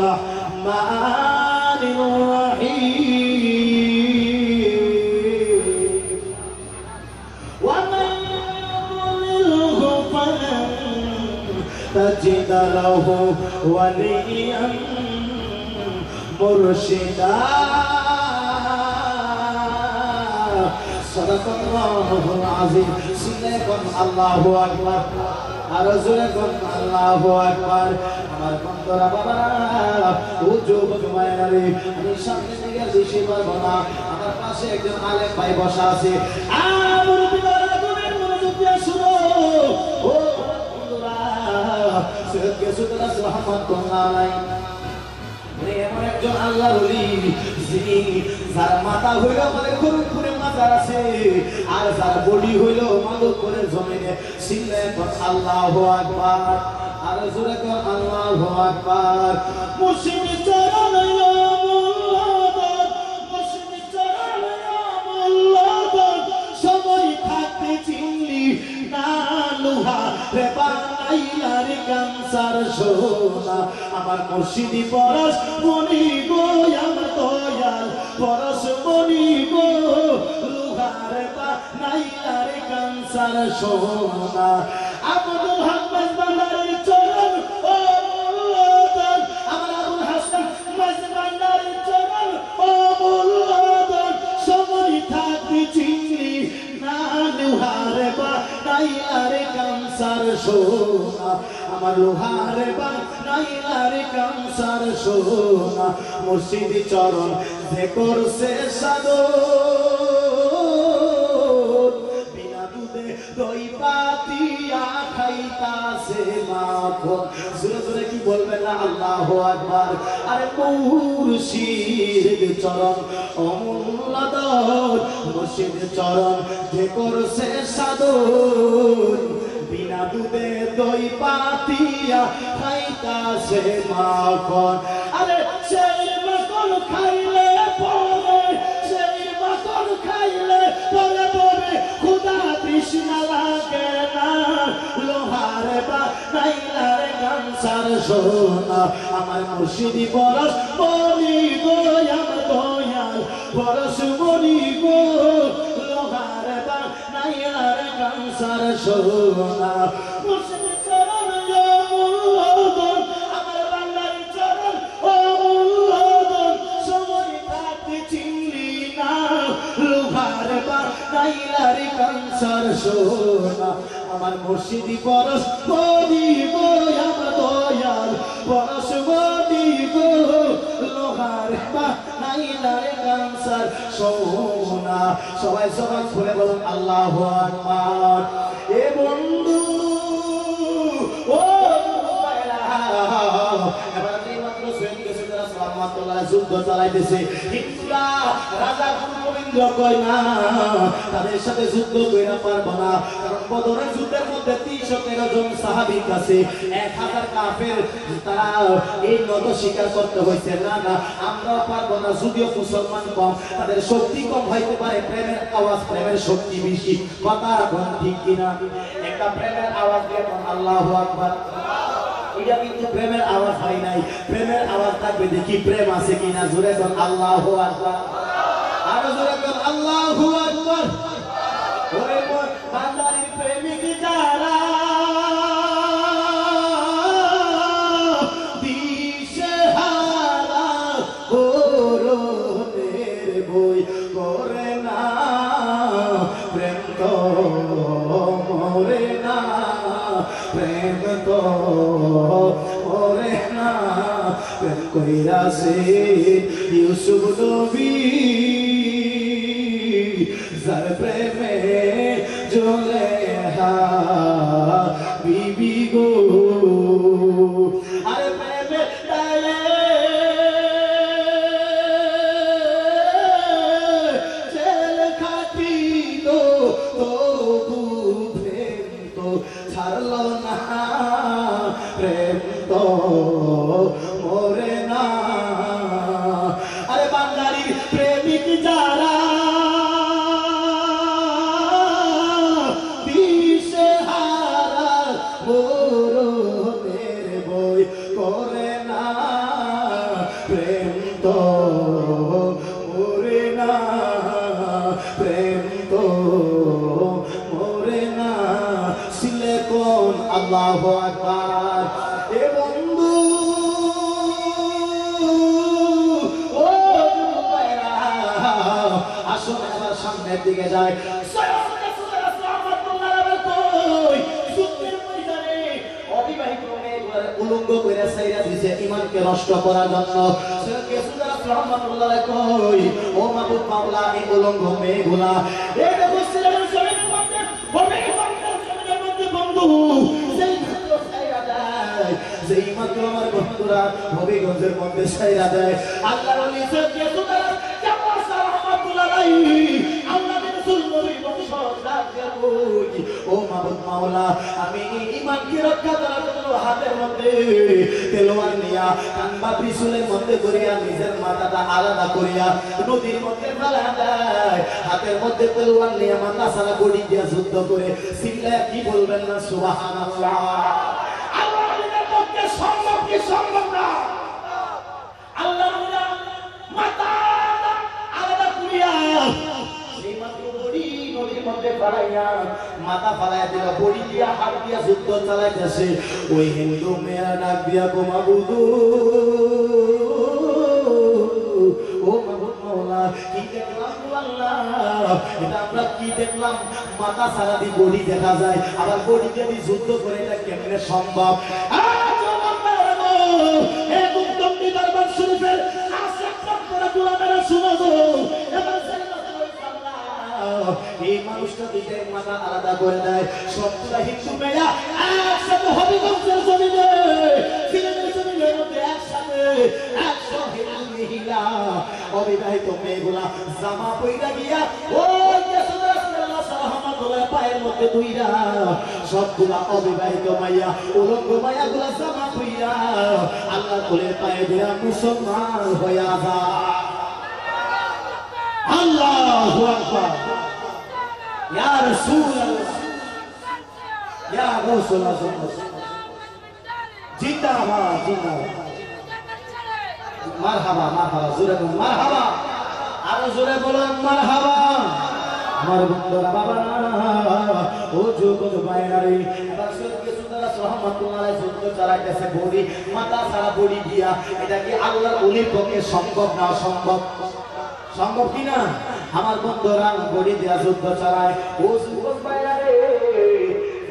রাহমানির রাহিম। ওয়া মান ইউদ্লিলহু ফালান তাজিদ লাহু ওয়ালিয়ান মুরশিদা। সাদাকাল্লাহুল আযীম সিলেকন আল্লাহু আকবার আর জোরে কোন আল্লাহু আকবার আমার বন্ধুরা বাবারা ও যুবক ভাইরা রে আমি সামনে দিকে বেশি পারবো না আমার পাশে একজন আলেম ভাই বসা আছে আমার বিদারা তুমি মনোযোগ দিয়ে শুনো ও বন্ধুরা সৈয়দ গিয়াসউদ্দিন রহমাতুল্লাহ আলাইহি এমন একজন আল্লাহর ওলি যিনি যার মাথা হইল আমাদের গরুপুরে মাজার আছে আর যার বডি হইল মাদকপুরের জমিনে সিলেকন আল্লাহু আকবার আর জোরে কোন আল্লাহু আকবার মুর্শিদ চরণ মুর্শিদ চরণ সময় থাকতে চিনলি না লোহা রে বানাইলার গামছার সোনা আমার মুর্শিদি পরশ মনি গো আমার দয়াল পরশ মনি গো লোহা রে বানাইলার গামছার সোনা আব্দুল হক মাঝবান্ডারের চরণ ও মোল্লাদান আমার আবুল হাসান মাঝবান্ডারের চরণ ও মোল্লাদান সময় থাকতে চিনলি না লোহারে বানাইলারে কামসার সোনা আমার লোহারে বানাইলারে কামসার সোনা মুর্শিদ চরণ যে করছে সাধন বিনা দুধে দই পাতিয়া খাইতাছে মাখন জোরে জোরে কি বলবেন না আল্লাহু আকবার আরে মুর্শিদ চরণ অমূল্যধন মুর্শিদ চরণ যে করছে সাধন বিনা দুধে দই পাতিয়া খাইতাছে মাখন আরে সেই মাখন খাইলে পরে সেই মাখন খাইলে পরে পরে খুদা তৃষ্ণা লাগে না লোহারে বানাইলারে গামছার সোনা আমার মুর্শিদি পরশ মনি গো আমার দয়াল পরশ মনি গো লোহারে বানাইলারে গামছার সোনা মুর্শিদি চরণ মোল্লাদান আমার বান্দার চরণ ও মোল্লাদান সময় থাকতে চিনলি না লোহারে বানাইলারে গামছার সোনা আমার মুর্শিদি পরশ মনি গো আমার দয়াল পরশ মনি গো লোহারে বানাইলারে গামছার সোনা সবাই সবাই খুলে বলুন আল্লাহু আকবার এ বন্ধু ও এবার এই মাত্র সৈয়দ গিয়াসউদ্দিন রহমাতুল্লাহ যুদ্ধ চালাইতেছে হিন্দুরা রাজা গুরু গোবিন্দ কয় না তাদের সাথে যুদ্ধ কইরা পারবো না কারণ বদরের যুদ্ধের মধ্যে 313 জন সাহাবী আছে 1000 কাফের তারা এই নত স্বীকার করতে হইছে না না আমরাও পারবো না যদিও মুসলমান কম তাদের শক্তি কম হইতে পারে প্রেমের আওয়াজ প্রেমের শক্তি বেশি কথা কোন ঠিক কিনা একটা প্রেমের আওয়াজ দিয়ে আল্লাহু আকবার এটা কিন্তু প্রেমের আওয়াজ হয় নাই প্রেমের আওয়াজ থাকবে দেখি প্রেম আছে কিনা জোরে কোন আল্লাহু আকবার আর জোরে কোন আল্লাহু আকবার ওরে বান্দারির প্রেমিক যারা দিশেহারা করনের বই করে না প্রেম তো মরে না প্রেম তো মরে না প্রেম কইরাছে ইউসুফ নবী যার প্রেমে জুলেখা বিবি গো আরে প্রেমে তালে জেল খাটিল তবু প্রেম তো ছাড়ল না প্রেম তো মরে না আরে বাঙালির প্রেমিক যারা করে না প্রেম তো মরে না প্রেম তো মরে না সিলেকন আল্লাহু আকবার এ বন্ধু ও ভাইরা আসুন এবার শান্ত সামনের দিকে যায়। অবিবাহিত মেয়েগুলোর উলঙ্গ করে সাইরা দিছে ঈমানকে নষ্ট করার জন্য। রহমাতুল্লাহ কই ও মাহবুব মাওলা এই উলঙ্গ মেয়েগুলা এই দেখো সিলেটের জমিনের মধ্যে জমিনের মধ্যে বন্ধু যেই মাত্র আমার বন্ধুরা হবিগঞ্জের মধ্যে সাইরা দেয় আল্লাহর ওলি ও মাহবুব মাওলা আমি ঈমানকে রক্ষা করার জন্য হাতের মধ্যে তেলোয়ার নিয়া কানবা ত্রিশূলের মধ্যে করিয়া নিজের মাথাটা আলাদা করিয়া নদীর মধ্যে ফেলা দেয়। হাতের মধ্যে তেলোয়ার নিয়ে মাথা সারা বডি দিয়া যুদ্ধ করে চিল্লায় কি বলবেন না সুবহানাল্লাহ। আল্লাহর পক্ষে সম্ভব কি সম্ভব না? আল্লাহ মাথা আলাদা করিয়া মাথা ফালাইয়া দিল, বড়ি দিয়া হাত দিয়া যুদ্ধ চালাইতেছে। ওই হিন্দু মেয়েরা ডাক দিয়া গো মাবুদু ও মাহবুব মাওলা কি দেখলাম আল্লাহ, এটা আমরা কি দেখলাম? মাথা সারা দিয়ে বডি দেখা যায়, আবার বডি দিয়ে যুদ্ধ করে এটা কেমনে সম্ভব? দরবার শরীফের এই মানুষটা দুইটার মাথা আলাদা করে দেয়। সবগুলা হিন্দু মেয়েরা একসাথে হবিগঞ্জের জমিনে সিলেটের জমিনের মধ্যে একসাথে 100 হিন্দু মহিলা অবিবাহিত মেয়েগুলা জামা পইরা গিয়া ওই পায়ের মধ্যে দুইরা সবগুলা অবিবাহিত মাইয়া উলঙ্গ মাইয়াগুলা জামা পইরা আল্লাহ কোলের পায়ে দিয়া মুসলমান হইয়া যায়। আল্লাহু আকবার। ইয়া রাসূলুল্লাহ ইয়া রাসূলুল্লাহ জিন্দাবাদ জিন্দাবাদ। মারহাবা মারহাবা, জোরে বলুন মারহাবা, আরো জোরে বলুন মারহাবা। আমার বন্ধুরা বাবা ও যুবক ভাইরা রে, এবার সত্যি সুন্দর রহমাতুল্লাহ আলাইহি যুদ্ধ চালাইতেছে বডি মাথা সারা বডি দিয়া। এটা কি আল্লাহর ওলির পক্ষে সম্ভব না? সম্ভব, সম্ভব কি না? আমার বন্ধুরা বডি দিয়া যুদ্ধ চালায়। ও যুবক ভাইরা রে,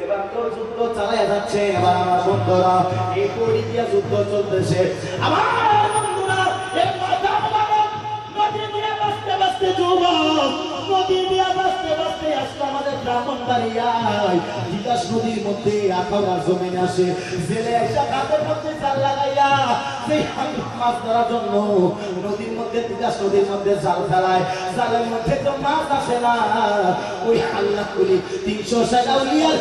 এবার তো যুদ্ধ চালায় যাচ্ছে। এবার আমার বন্ধুরা এই বডি দিয়া যুদ্ধ চলতেছে। আমার বন্ধুরা এই মাথা মুবারক নদী দিয়া বাঁচতে বাঁচতে যুবক নদী দিয়া বাঁচতে বাঁচতে আসলে আমাদের ব্রাহ্মণবাড়িয়ায় তিতাস নদীর মধ্যে আখাউড়ার জমিনে আসে। জেলে একটা ঘাটের মধ্যে জাল লাগাইয়া সেই মাছ ধরার জন্য নদীর মধ্যে তিতাস নদীর মধ্যে জাল ফেলায়। জালের মধ্যে তো মাছ আসে না। ওই আল্লাহ কুলি 360 আউলিয়ার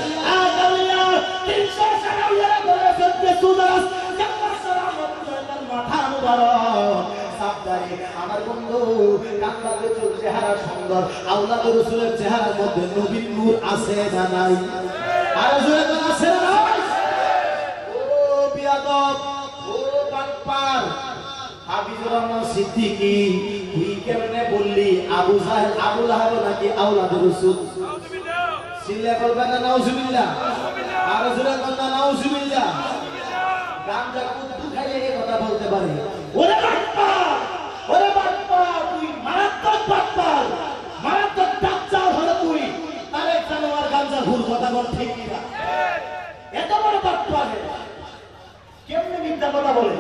আউলিয়া 360 আউলিয়ার ধরে ফেলতে সুদাস মাথা মুবারক আমার বন্ধু কান্দাতে চোখ চেহারা সুন্দর, আওলাদ রাসূলের চেহারার মধ্যে নবীর নূর আছে না নাই? আরো জোরে তো আছে না নাই? ও বিয়াদব, ও বাটপার হাবিবুর রহমান সিদ্দিকী, তুই কেমনে বললি আবু জাহেল আবু লাহাব নাকি আওলাদ রাসূল? সিল্লা বলবেন না নাউজুবিল্লাহ? আরো জোরে বলবেন না নাউজুবিল্লাহ? গামজা কুত্তু খাইলে এই কথা বলতে পারে? ওরে বাটপার, ওরে বাটপার, তুই মারাত্মক বাটপার, মারাত্মক ডাক্তার হলো তুই। তারে জানোয়ার গামজা ভুল কথা বল, ঠিক না? এত বড় বাটপার কেমনে মিথ্যা কথা বলে?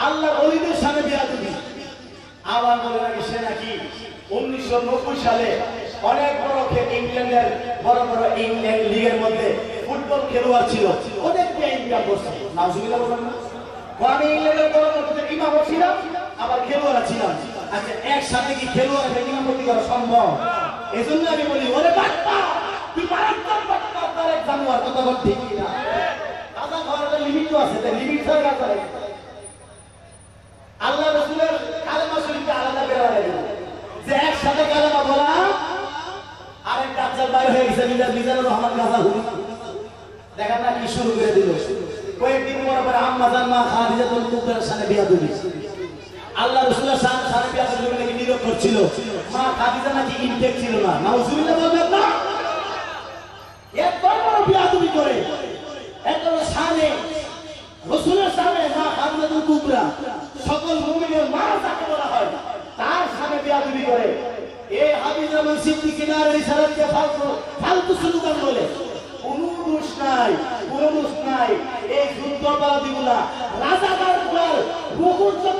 আল্লাহর ওলিদের সামনে বিয়াদবি। আবার বলে নাকি সে নাকি 1990 সালে অনেক বড় ইংল্যান্ডের বড় বড় ইংল্যান্ড লিগের মধ্যে ফুটবল খেলোয়াড় ছিল, অনেক ইনকাম করছে। নাউজুবিল্লাহ বলেন না? আমি ইংল্যান্ডের বড় বড় ইমামও ছিলাম, আবার খেলোয়াড় ছিলাম। আচ্ছা, একসাথে কি খেলোয়াড় ইমামতি করা সম্ভব? এজন্য আমি বলি ওরে বাটপা, তুই মারাত্মক বাটপা, তার এক জানোয়ার, কথা বল ঠিক না? দাদা ঘরের লিমিট তো আছে, তাই লিমিট ছাড়া কাজ করে। আল্লাহ রাসূলের কালেমা শরীফে আলাদা করে রাখা যে একসাথে কালেমা বলা আরেক কাজের বাইরে হয়ে গেছে। মিজানুর রহমান গাজা হুলি দেখা না কি শুরু করে দিল। কয়েকদিন পর আম্মা জান মা খাদিজাতুল কুবরার সাথে বিয়া দিল। আল্লাহ রাসূলের সাথে বিয়া দিল নাকি নিরক্ষর ছিল, মা খাদিজা নাকি ইনটেক ছিল না। নাউজুবিল্লাহ বলবেন না? এত বড় বিয়া তুমি করে এত সামনে রাসূলের সামনে মা খাদিজাতুল কুবরা সকল মুমিনের মা যাকে বলা হয় তার সামনে বিয়া দিবি করে। এই হাবিব রহমান সিদ্দিকী নার রিসালাতকে ফালতু স্লোগান বলে কোনো দোষ নাই, কোনো দোষ নাই। এই যুদ্ধপরাধীগুলা রাজাকারগুলার বহু যত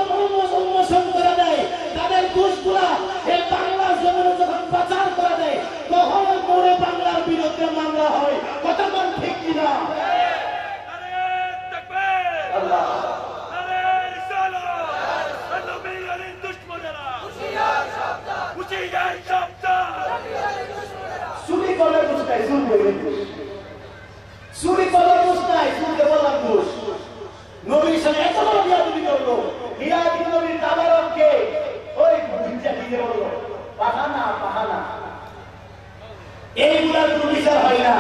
উন্মোচন করে দেয়, তাদের দোষগুলা এই বাংলার জমিনে যখন প্রচার করে দেয় তখন মোরে বাংলার বিরুদ্ধে মামলা হয়। কথা বল ঠিক কিনা? আল্লাহ চুরি করার দোষ নাই, চুরি করার দোষ নাই, চুরি বলার দোষ। নবীর সাথে এত বড় বিয়াদবি করলো, বিয়াদবি নবীর তাবারককে ওই বুঝা দিয়ে বললো পাহানা পাহানা। এইগুলার কোনো বিচার হয় না,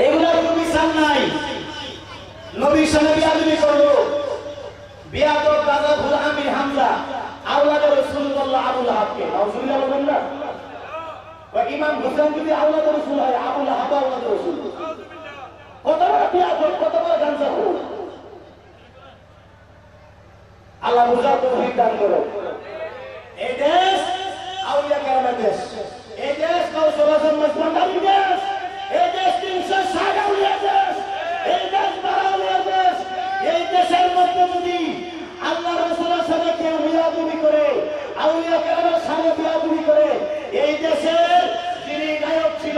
এইগুলার কোনো বিচার নাই। নবীর সাথে বিয়াদবি করলো বিয়াদব রাজা গুলাম আমির হামজা আওলাদে রাসূলুল্লাহ আবু লাহাবকে, নাউজুবিল্লাহ বলবেন না? ইমাম হোসেন যদি আওলাদে রাসূল হয়, আবু লাহাব আওলাদে রাসূল। কত বড় বিয়াদব, কত বড় গাঞ্জাখোর। আল্লাহ বুঝার তৌফিক দান করুন। এই দেশ আউলিয়া কেরামের দেশ, এই দেশ কাউসার আজম মজবান্ডারির দেশ, এই দেশ 360 আউলিয়া দেশ, এই দেশ বারাউলিয়া দেশ। এই দেশের মধ্যে যদি আল্লাহ রাসূলের সাথে কেউ বিয়াদবি করে, আউলিয়া কেরামের সাথে বিয়াদবি করে, এই দেশের যিনি নায়ক ছিল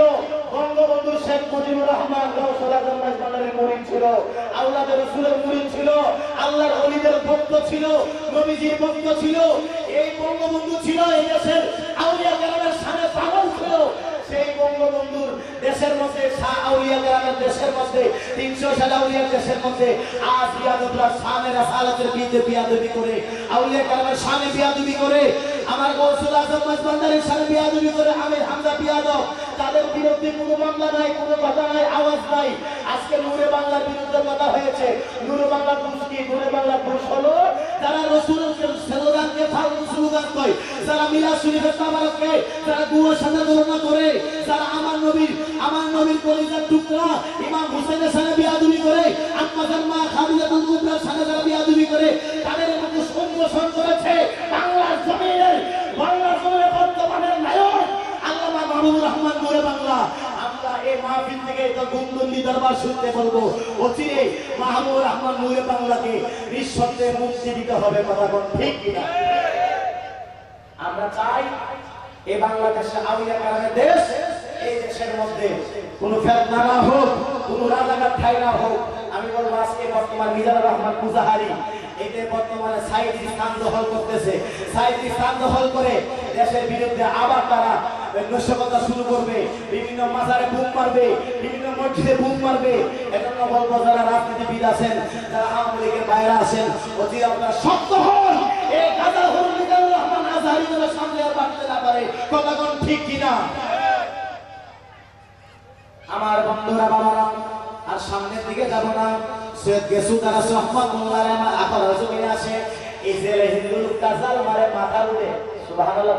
বঙ্গবন্ধু শেখ মুজিবুর রহমান, কাউসার আজম মজবান্ডারির মুরিদ ছিল, আওলাদে রাসূলের মুরিদ ছিল, আল্লাহর ওলিদের ভক্ত ছিল, নবীজির ভক্ত ছিল। এই বঙ্গবন্ধু ছিল এই দেশের আউলিয়া কেরামের সাথে পাগল ছিল। সেই বঙ্গবন্ধুর দেশের মধ্যে, আউলিয়া কেরামের দেশের মধ্যে, 300 আউলিয়া দেশের মধ্যে আজ বিয়াদবরা শানে রাসালাতের বিরুদ্ধে বিয়াদবি করে, আউলিয়া কেরামের শানে বিয়াদবি করে, আমার গৌসুল আজম মজবান্ডারির শানে বিয়াদবি করে আমির হামজা বিয়াদব। তাদের বিরুদ্ধে কোনো মামলা নাই, কোনো কথা নাই, আওয়াজ নাই। আজকে নূরে বাংলার বিরুদ্ধে কথা হয়েছে। নূরে বাংলার দোষ কি? নূরে বাংলার দোষ হলো যারা রাসূলের স্লোগানকে ফালতু স্লোগান কয়, যারা মিলাদ শরীফের তাবারককে যারা গুয়ার সাথে তুলনা করে, যারা আমার নবীর কলিজার টুকরা ইমাম হুসাইনের সাথে বিয়াদবি করে, আম্মাজান মা খাদিজাতুল কুবরার সাথে যারা বিয়াদবি করে, তাদের মধ্যে উন্মোচন করেছে বাংলার জমিনে বর্তমানের নায়ক আল্লামা মাহমুদুর রহমান নূরে বাংলা। আমরা এই মাহফিল থেকে তো গুনগুনি দরবার শুনতে বলবো, অচিরে মাহমুদুর রহমান নূরে বাংলাকে নিঃশব্দে মুক্তি দিতে হবে। কথা বল ঠিক কিনা? আমরা চাই এই বাংলাদেশে আউলিয়া কেরামের দেশ, এই দেশের মধ্যে কোনো ফিতনা না হোক, কোনো রাজাকার ঠাই না হোক। আমি বলবো আজকে বর্তমান মিজানুর রহমান মুজাহারি এতে বর্তমানে সাইদি স্থান দখল করতেছে। সাইদি স্থান দখল করে দেশের বিরুদ্ধে আবার তারা নৈশকতা শুরু করবে, বিভিন্ন মাজারে বুম মারবে, বিভিন্ন মসজিদে বুম মারবে। এজন্য বলবো যারা রাজনীতিবিদ আছেন, যারা আওয়ামী লীগের বাইরে আছেন, অতি আপনারা শক্ত হন। এই গাজাখোর মিজানুর রহমান আজহারি যেন সামনে আর বাড়তে না পারে। কথা কোন ঠিক কিনা? আমার বন্ধুরা, বাবারা, আর সামনের দিকে যাব না। সৈয়দ গেসুদার রহমাতুল্লাহ আলাইহি আমার আপার জমিনে আসে। এই জেলে হিন্দু লোকটা জাল মারে, মাথা উঠে, সুবহানাল্লাহ,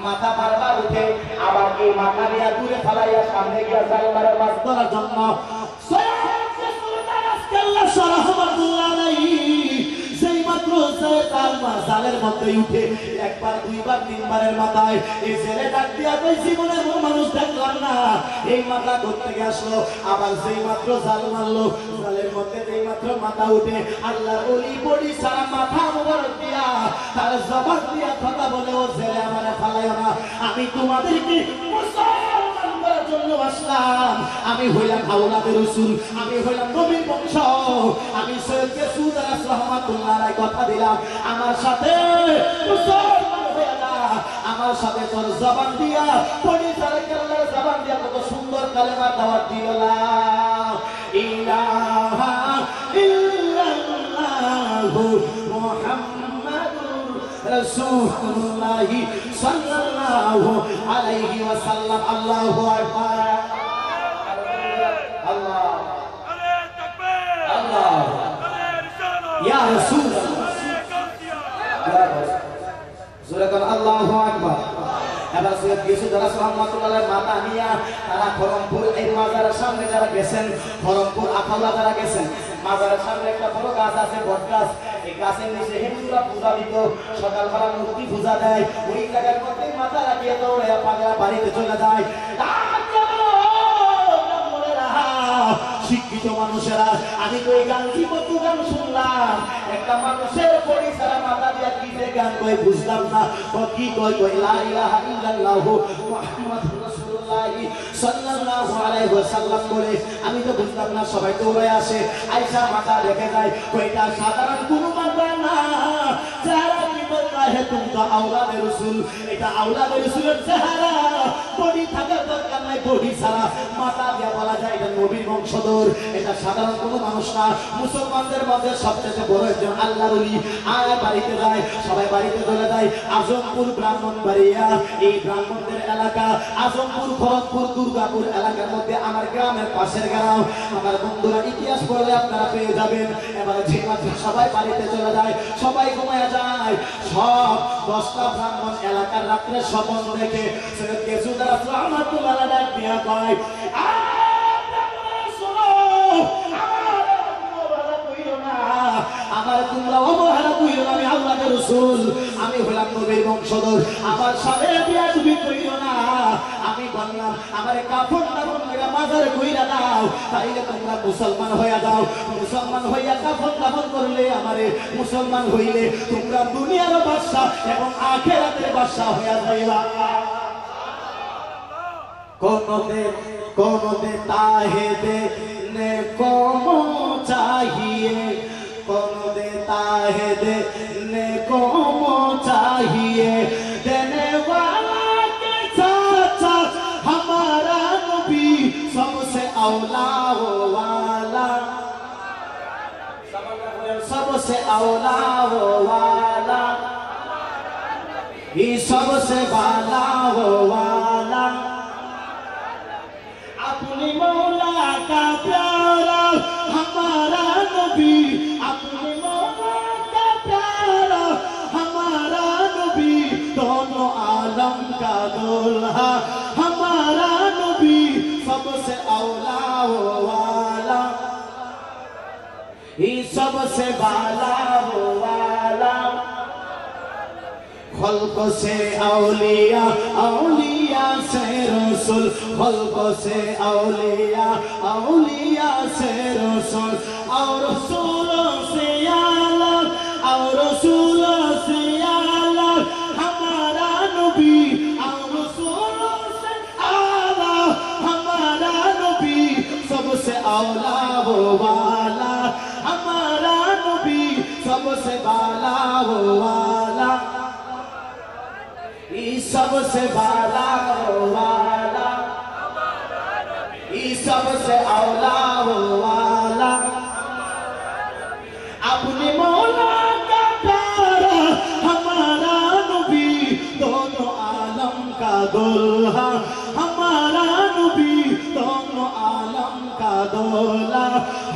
মাথা বারবার উঠে, আবার এই মাথা নিয়ে দূরে ফালাইয়া সামনে গিয়া জাল মারে মাছ ধরার জন্য। সৈয়দ গেসুদার রহমাতুল্লাহ আলাইহি সেই মাত্র তার জালের মধ্যে উঠে একবার, দুইবার, তিনবারের মাথায় এই জেলে ডাক দিয়া কই জীবনে মানুষ দেখলাম না। এই মাথা ধরতে আসলো, আবার যেই মাত্র জাল মারলো, জালের মধ্যে যেই মাত্র মাথা উঠে, আল্লাহর ওলি বডি সারা মাথা মোবারক দিয়া তার জবান দিয়া কথা বলে, ও জেলে আমারে ফালাইও না, আমি তোমাদেরকে মুসলমান করার জন্য আসলাম। আমি হইলাম আওলাদে রাসূল, আমি হইলাম নবীর বংশ। আমি সৈয়দ গেসুদার রহমাতুল্লাহ আলাইহি কথা দিলাম, আমার সাথে মুসলমান হয়ে না, আমার সাথে তোর জবান দিয়া পড়ি সারা আল্লাহর জবান দিয়া কত সুন্দর কালেমা দাওয়াত দিল, লা ইলাহা ইল্লাল্লাহু মুহাম্মাদুর রাসূলুল্লাহ সাল্লাল্লাহু আলাইহি ওয়াসাল্লাম। আল্লাহু আকবার, আল্লাহ, আরে তাকবীর, আল্লাহ, আরে রিসালাত, ইয়া রাসূলুল্লাহ, সুরাকান আল্লাহু আকবার। এবার সৈয়দ গেসুদার রহমাতুল্লাহ মাথা নিয়া তারা খরমপুর এই মাজারের সামনে যারা গেছেন, খরমপুর আখাউড়া যারা গেছেন, মাজারের সামনে একটা বড় গাছ আছে, বট গাছ। এই গাছের নিচে হিন্দুরা পূজা দিত, সকালবেলা মূর্তি পূজা দেয়, ওই জায়গার মধ্যে মাথা রাখিয়ে দৌড়ে পাগলা বাড়িতে চলে যায়। শিক্ষিত মানুষেরা, আমি তো এই গান কি কত গান শুনলাম, একটা মানুষের বডি সারা মাথা দিয়ে কি যে গান কই বুঝলাম না, কি কই কই লা ইলাহা ইল্লাল্লাহু মুহাম্মাদুর রাসূলুল্লাহ সাল্লাল্লাহু আলাইহি ওয়াসাল্লাম বলে আমি তো বুঝলাম না। সবাই দৌড়ে আসে, আয়েশা মাথা রেখে যায়, কইটা সাধারণ কোনো মাথা না, যারা কি বলতা হে তুমি তো আওলাদে রাসূল, এটা আওলাদে রাসূলের চেহারা, বডি থাকার দরকার নাই, বডি সারা মাথা দিয়ে বলা যায় এটা নবীর বংশধর, এটা সাধারণ কোনো মানুষ না। মুসলমানদের মধ্যে সবচেয়ে বড় একজন আল্লাহর ওলি। আর বাড়িতে যায়, সবাই বাড়িতে চলে যায়। আজমপুর ব্রাহ্মণবাড়িয়া, এই ব্রাহ্মণদের এলাকা আজমপুর, খড়গপুর, দুর্গাপুর এলাকার মধ্যে আমার গ্রামের পাশের গ্রাম। আমার বন্ধুরা ইতিহাস পড়লে আপনারা পেয়ে যাবেন। এবারে যে মাত্র সবাই বাড়িতে চলে যায়, সবাই ঘুমায় যায়, সব 10টা ব্রাহ্মণ এলাকার রাত্রে স্বপ্ন দেখে সৈয়দ কেসুদার রহমাতুল্লাহ ডাক দিয়া কয়, আমার তোমরা অবহেলা কইরো না, আমি আল্লাহর রাসূল, আমি হলাম নবীর বংশধর, আমার সাথে বিয়া তুমি কইরো না। আমি বললাম আমারে কাফন দাফন করে মাজারে কইরা দাও, তাইলে তোমরা মুসলমান হইয়া যাও। মুসলমান হইয়া কাফন দাফন করলে আমারে মুসলমান হইলে তোমরা দুনিয়ার বাদশা এবং আখিরাতের বাদশা হইয়া যাইবা। কোন দেতা है देने को चाहिए, कौन देता है देने को चाहिए, देने वाला के साथ हमारा नबी सबसे औला वो वाला, सबसे औला वो वाला, ये सबसे वाला वो वाला, अपने मौला का प्यारा हमारा नबी, अपने मौला का प्यारा हमारा नबी, दोनों आलम का दुल्हा हमारा नबी सबसे औला वो वाला, ये सबसे वाला वो वाला, खल्क से औलिया, औलिया से रसूल, खल्क से औलिया, औलिया से रसूल, और रसूलों से आला, और रसूलों से आला हमारा नबी, और रसूलों से आला हमारा नबी सबसे औला वो वाला, हमारा नबी सबसे वाला वो वाला, सबसे वाला वाला, सबसे औला वाला, अपने मौला का प्यारा हमारा नबी, दोनों आलम का दुल्हा हमारा नबी, दोनों आलम का दूल्हा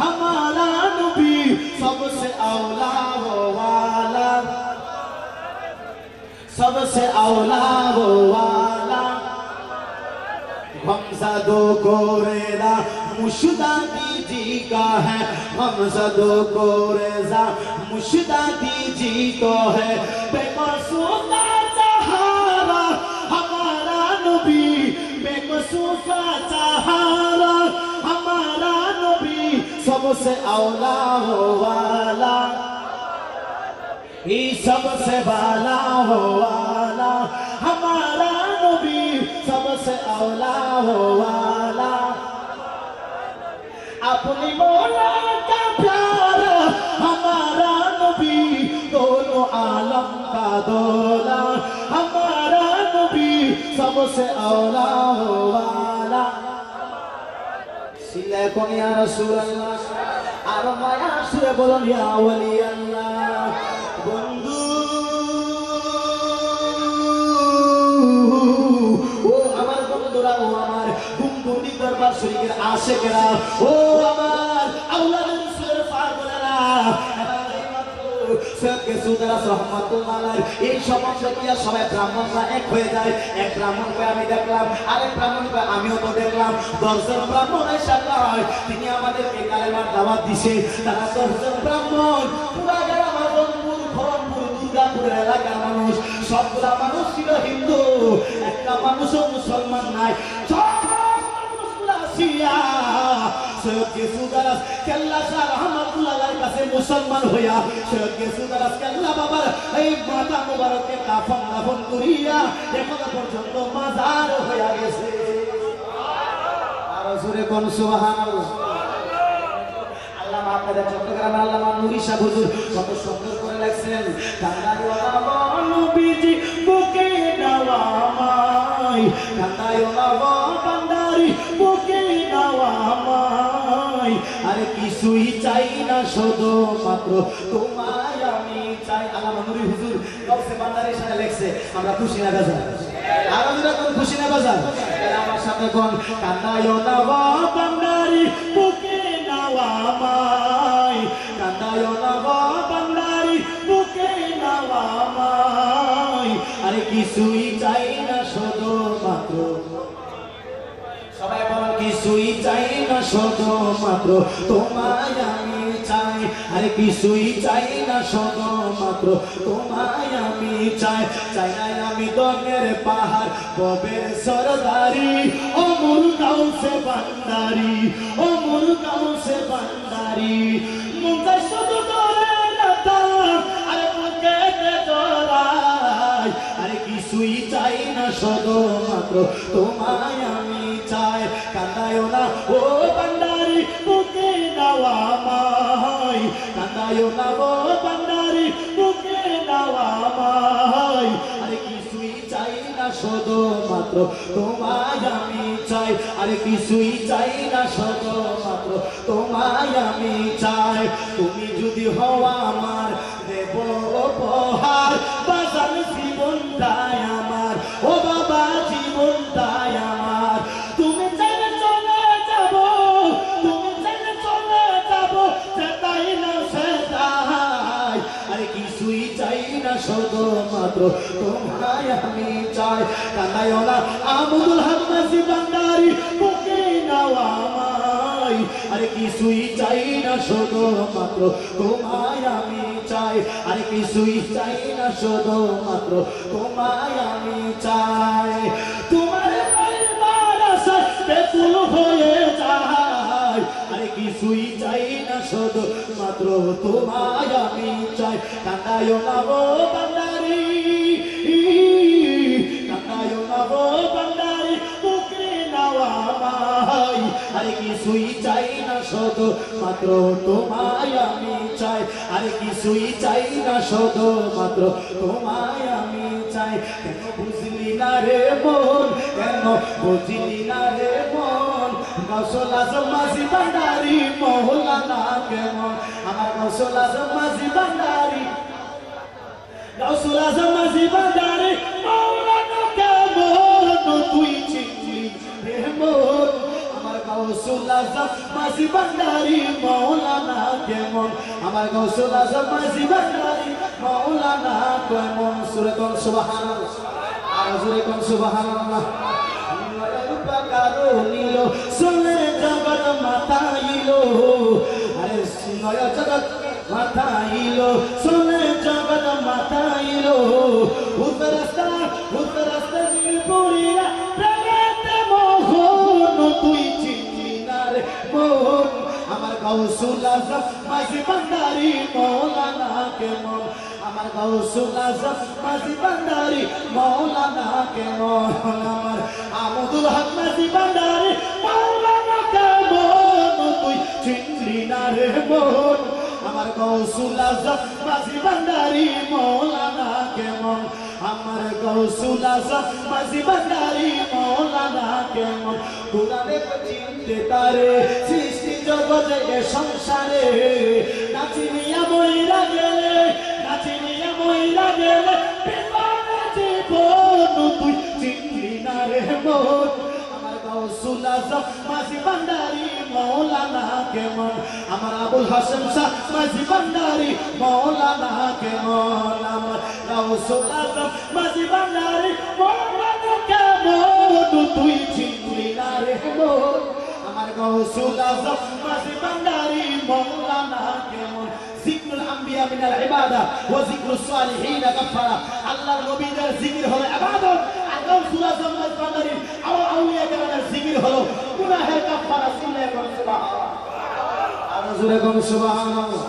हमारा नबी सबसे औला वाला, सबसे औला वो वाला, हमज़दो कोरेदा मुशताकी जी का है, हमज़दो कोरेदा मुशताकी जी को है, बेकसूर का सहारा हमारा नबी, बेकसूर का सहारा हमारा नबी सबसे औला वो वाला, ये सबसे वाला हो वाला हमारा नबी सबसे औला हो वाला, अपनी मौला का प्यारा हमारा नबी, दोनों आलम का दूल्हा हमारा नबी सबसे औला हो वाला। सिले कौन या रसूल अल्लाह, আর মায়া সুরে বলুন ইয়া ওলি আল্লাহ। বন্ধু ও আমার বন্ধুরা, ও আমার গুমগুমনি দরবার শরীফের আশিকেরা, ও আমার আওলাদের রাসূলের পাগলেরা, এই সমস্ত সবাই ব্রাহ্মণরা এক হয়ে যায়। এক ব্রাহ্মণকে আমি দেখলাম, আরেক ব্রাহ্মণকে আমিও তো দেখলাম। 10 জন ব্রাহ্মণ এসে কয় তিনি আমাদেরকে কালেমার দাওয়াত দিছে। তারা 10 জন ব্রাহ্মণ পুরা গ্রাম আমাদের এলাকার মানুষ সবগুলা মানুষ ছিল হিন্দু, একটা মানুষও মুসলমান নাই। সব মানুষগুলা শিয়া। সৈয়দ গেসুদারাস কেল্লা শাহ রহমাতুল্লাহর কাছে মুসলমান হইয়া সৈয়দ গেসুদারাস কেল্লা বাবার এই মাথা মুবারকে কাফন করিয়া এখন পর্যন্ত মাজার হইয়া গেছে। আর জোরে কোন সুবহানাল্লাহ। আল্লামা আপনাদের চট্টগ্রামের আল্লামা নুরি শাহ হুজুর কত সুন্দর করে লেখছেন, কান্দাইওয়ালা নবীজি বুকে নেওয়া আমায়, কান্দাইওয়ালা বান্দারি বুকে নেওয়া আমায়, আরে কিছুই চাই না শুধু মাত্র তোমায় আমি চাই। আল্লামা নুরি হুজুর গৌসে বান্দারির সাথে লেখছে, আমরা খুশি না বাজার? আর আমরা কোন খুশি না বাজার? আমার সাথে কোন কান্দাইওয়ালা বান্দারি বুকে নেওয়া আমায়, কান্দাইওয়ালা বান্দারি বুকে নেওয়া আমায়, আরে কিছুই চাই না শুধু মাত্র, সবাই বলো কিছুই চাই না শুধু মাত্র তোমায় আমি চাই, আরে কিছুই চাই না শুধু মাত্র তোমায় আমি চাই। চাই না আমি দনের পাহাড় ববের সরদারি, ও মুরগাঁওসে বান্দারি, ও মুরগাঁওসে বান্দারি, মুখে শুধু ধরে রাতাম আরে মুখে জড়াই, আরে কিছুই চাই না শুধু মাত্র তোমায় আমি চাই। কান্দায়ও না ও বান্দারি বুকে নেওয়া আমায়, কান্দায়ও না ও বান্দারি বুকে নেওয়া আমায়, আরে কিছুই চাই না শুধু মাত্র তোমায় আমি চাই, আরে কিছুই চাই না শুধু মাত্র তোমায় আমি চাই। তুমি যদি হওয়া আমার দেব উপহার, বাজার জীবনটাই আমার, ও বাবা জীবনটাই আমার, তুমি চাইলে চলে যাব, তুমি চাইলে চলে যাব, সেটাই না সেটাই, আরে কিছুই চাই না শুধু মাত্র তোমায় আমি চাই। কান্দাইও না আব্দুল হক মাঝি বান্দারি বুকে নেওয়া আমায়, আরে কিছুই চাই না শুধু মাত্র তোমায় আমি চাই, আরে কিছুই চাই না শুধু মাত্র তোমায় আমি চাই। তোমার পরিবার আছে বেকুল হয়ে যায়, আরে কিছুই চাই না শুধু মাত্র তোমায় আমি চাই। কান্দাইও না ও বান্দারি, কান্দাইও না ও বান্দারি বুকে নেওয়া আমায়, আরে কিছুই চাই না শুধু মাত্র তোমায় আমি চাই, আরে কিছুই চাই না শুধু মাত্র তোমায় আমি চাই। কেন বুঝলি না রে মন, কেন বুঝলি না রে মন, গৌসুল আজম মাঝি বান্দারি মৌলানা কেমন, আমার গৌসুল আজম মাঝি বান্দারি, গৌসুল আজম মাঝি বান্দারি মৌলানা কেমন, তুই চিনলি রে মন, আমার গৌসুল আজম মাঝি বান্দারি মৌলানা কেমন, আমার গৌসুল আজম মাঝি বান্দারি মৌলানা কেমন। সূরা কোন সুবহানাল্লাহ, আর জোরে কোন সুবহানাল্লাহ। নিল সোনে জগৎ মাতাইল, আরে নয় জগৎ মাতাইল, সোনে জগৎ মাতাইল, উত্তর রাস্তা পড়িয়া প্রেমেতে মোহন, তুই চিনলি না রে মোহন, আমার গৌসুল আজম মাঝি বান্দারি মৌলানা কেমন, আমার গৌসুল আজম মাঝি বান্দারি মৌলানা কেমন, আমার আব্দুল হক মাঝি বান্দারি মৌলানা কেমন, তুই চিনলি না রে মোহন, আমার গৌসুল আজম মাঝি বান্দারি মৌলানা কেমন, আমার গৌসুল আজম মাঝি বান্দারি মৌলানা কেমন। কোরআনে চিনতে তারে সৃষ্টি জগতে সংসারে, নাচিনিয়া মইরা গেলে, নাচিনিয়া মইরা গেলে বিমানে জীবন, তুই চিনলি না রে মন, আমার গৌসুল আজম মাঝি বান্দারি মৌলানা কেমন, আমার আবুল হাসেম শাহ মাঝি বান্দারি মৌলানা কেমন, আমার গৌসুল আজম মাঝি বান্দারি মৌলানা কেমন, তুই চিনলি না রে মন, আমার গৌসুল আজম মাঝি বান্দারি মৌলানা কেমন। জিকরুল আম্বিয়া মিনাল ইবাদা ওয়া যিকরুস সালিহিনা কাফারা। আল্লাহর নবীদের জিকির হলো ইবাদত, আর গাউসুল আযম বান্দারী আউলিয়া কেরামের জিকির হলো গুনাহের কাফারা। সিল্লাহ কোন সুবহানাল্লাহ, আর রাসূলে কোন সুবহানাল্লাহ।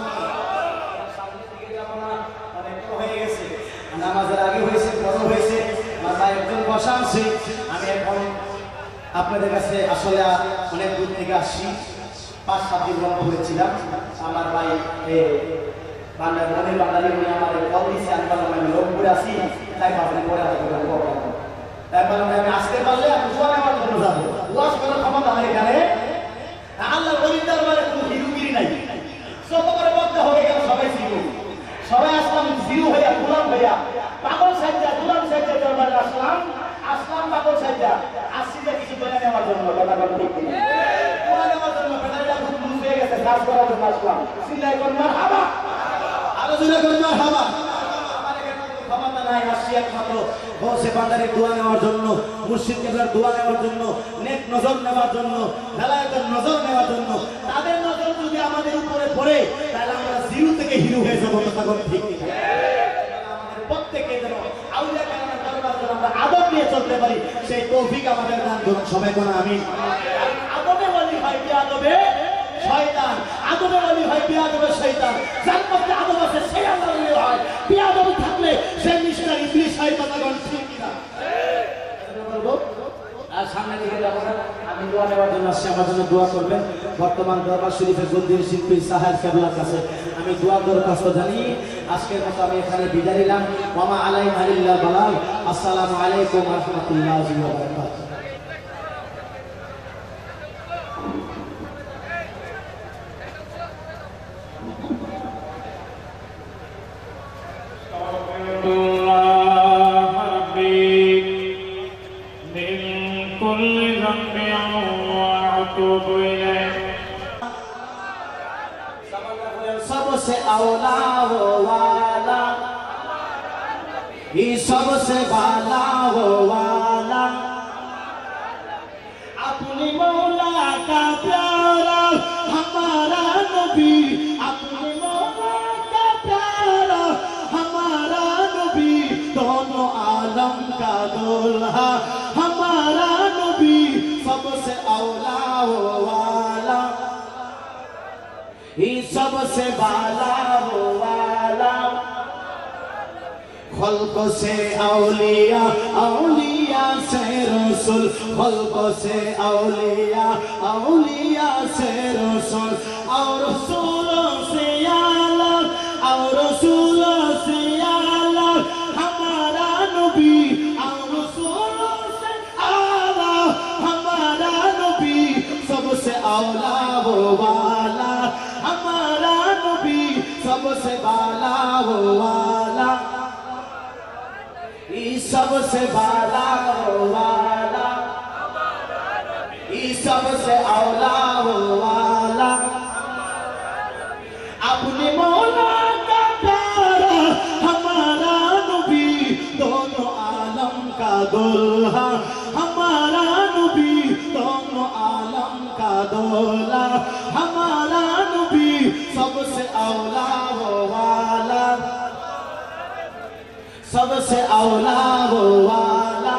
সামনে দিকে যাব না, অনেক হয়ে গেছে, নামাজের আগে হয়েছে, বড় হয়েছে, মাথায় একজন বসা আছে। আমি এখন আপনাদের কাছে আসলে অনেক দূর থেকে আসছি, 5-7 দিন বন্ধ করেছিলাম। আমার ভাই বাংলার মনের বাঙালি উনি আমার কল দিয়েছে, আমি বললাম আমি রংপুরে আসি, তাই ভাবলেন পরে আসবো, তাই বললাম আমি আসতে পারলে আমি দোয়া নেওয়ার জন্য যাবো। ওয়াজ করার ক্ষমতা আমার এখানে, আল্লাহর ওলির দরবারে কোনো হিরুগিরি নাই। যতবারে বলতে হবে কেন সবাই জিরো, সবাই আসলাম জিরো হইয়া, গোলাম হইয়া, পাগল সাইজা, গোলাম সাইজা দরবারে আসলাম, পাগল সাইজা আসছি যে কিছু বলে নেওয়ার জন্য, কথা বলা ঠিক কিনা? বলে নেওয়ার জন্য বেটাটা খুব লুজ হয়ে গেছে, কাজ করার জন্য আসলাম। সিলাই করবার হাবা, আলোচনা করবার হাবা। আমার এখানে ক্ষমতা নাই, আসছি একমাত্র গৌসে বান্দারের দোয়া নেওয়ার জন্য, মুর্শিদ কেবলার দোয়া নেওয়ার জন্য, নেক নজর নেওয়ার জন্য, বেলায়েতের নজর নেওয়ার জন্য। তাদের নজর যদি আমাদের উপরে পড়ে তাহলে আমরা জিরো থেকে হিরো হয়ে যাবো, কথা বলা ঠিক কিনা? আমাদের প্রত্যেকে যেন আউলিয়া কেরামের দরবার যেন আমরা আদব নিয়ে চলতে পারি, সেই তৌফিক আমাদের দান করুন। সবাই কোন আমিন। আদবে ওলি হয় বিআদবে শয়তান, আদবে ওলি হয় বিআদবে শয়তান। যার মধ্যে আদব আছে সে আল্লাহর ওলি হয়, বিআদব থাকলে সে মিস্টার ইবলিস হয়, কথা বলা ঠিক কিনা? আর সামনে দিকে যাব না, আমি দোয়া নেওয়ার জন্য আসছি, আমার জন্য দোয়া করবেন। বর্তমান দরবার শরীফের গদ্দির শিল্পী সাহেব কেবলার কাছে আমি দোয়া দরখাস্ত জানিয়ে আজকের মতো আমি এখানে বিদায় নিলাম। ওয়া আলাইনা ইল্লা বালাগ। আসসালামু আলাইকুম ওয়া রাহমাতুল্লাহি ওয়া বারাকাতুহু। सबसे औला वो वाला, सबसे वाला वो वाला, अपनी मौला का प्यारा हमारा नबी, अपनी मौला का प्यारा हमारा नबी, दोनों आलम का दूल्हा हमारा नबी, सबसे औला वो वाला, सबसे वाला वो वाला, खल्क़ से औलिया, औलिया से रसूल, खल्क़ से औलिया, औलिया से रसूल, और रसूलों से आला, और रसूलों से आला हमारा नबी, और रसूलों से आला हमारा नबी, सबसे औला वो वाला हमारा नबी, सबसे वाला वो वाला, सबसे वाला वो वाला, सबसे औला वो वाला, अपने मौला का प्यारा हमारा नबी, दोनों आलम का दूल्हा हमारा नबी, दोनों आलम का दूल्हा हमारा नबी, सबसे औला वो वाला, सबसे औला वो वाला,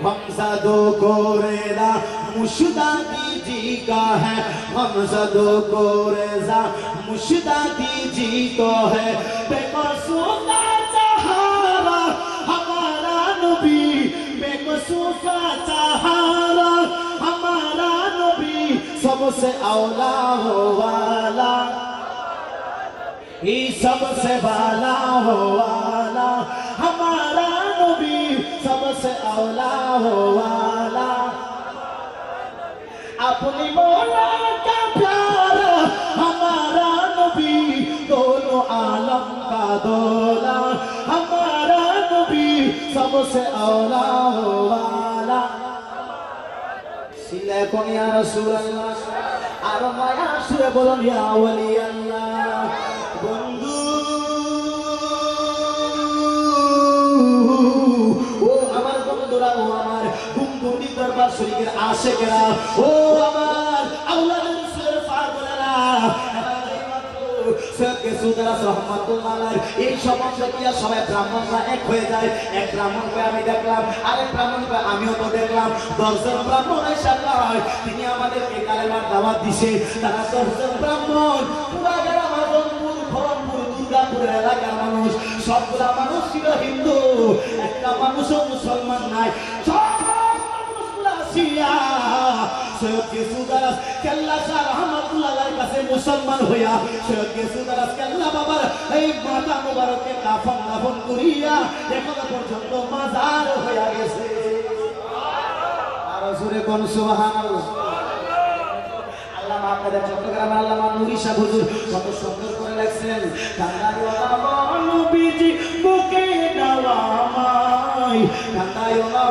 हमजा दो कोरेदा मुशदादी जी का है, हमजा दो कोरेदा मुशदादी जी को है, बेकसूदा सहारा हमारा नबी, बेकसूदा सहारा हमारा नबी, सबसे औला हो वाला, सबसे वाला हो वाला हमारा नबी, सबसे औला हो वाला, अपनी मौला का प्यारा हमारा नबी, दोनों आलम का दूल्हा हमारा नबी, सबसे औला हो वाला। सिले कोन या रसूल अल्लाह, আর মায়া সুরে বলুন ইয়া ওলি আল্লাহ। বন্ধু ও আমার বন্ধুরা, ও আমার গুমগুমনি দরবার শরীফের আশিকেরা, ও আমার আওলাদ রাসূলের পাগলেরা, কেসুদারাস রহমাতুল্লাহ আলাইহি এই সমস্ত দিয়া সবাই ব্রাহ্মণরা এক হয়ে যায়। এক ব্রাহ্মণকে আমি দেখলাম, আরেক ব্রাহ্মণকে আমিও তো দেখলাম। 10 জন ব্রাহ্মণ এসে কয় তিনি আমাদেরকে কালেমার দাওয়াত দিছে। তারা 10 জন ব্রাহ্মণ পুরা গ্রাম আজমপুর খড়মপুর দুর্গাপুরের এলাকার মানুষ, সবগুলা মানুষ ছিল হিন্দু, একটা মানুষও মুসলমান নাই। সব মানুষগুলা ছিলা সৈয়দ কেসুদারাস কেল্লা শাহ রহমাতুল্লাহ আলাইহির কাছে মুসলমান হইয়া সৈয়দ কেসুদারাস কেল্লা বাবার এই মাথা মোবারকে কাফন দাফন করিয়া এখনো পর্যন্ত মাজার হইয়া গেছে। আর জোরে কোন সুবহানাল্লাহ। আল্লামা আপনাদের চট্টগ্রামে আল্লামা নুরি শাহ হুজুর কত সুন্দর করে লেখছেন, কান্দারিওয়ালা নবীজি বুকে দেওয়া মাই, কান্দারিওয়ালা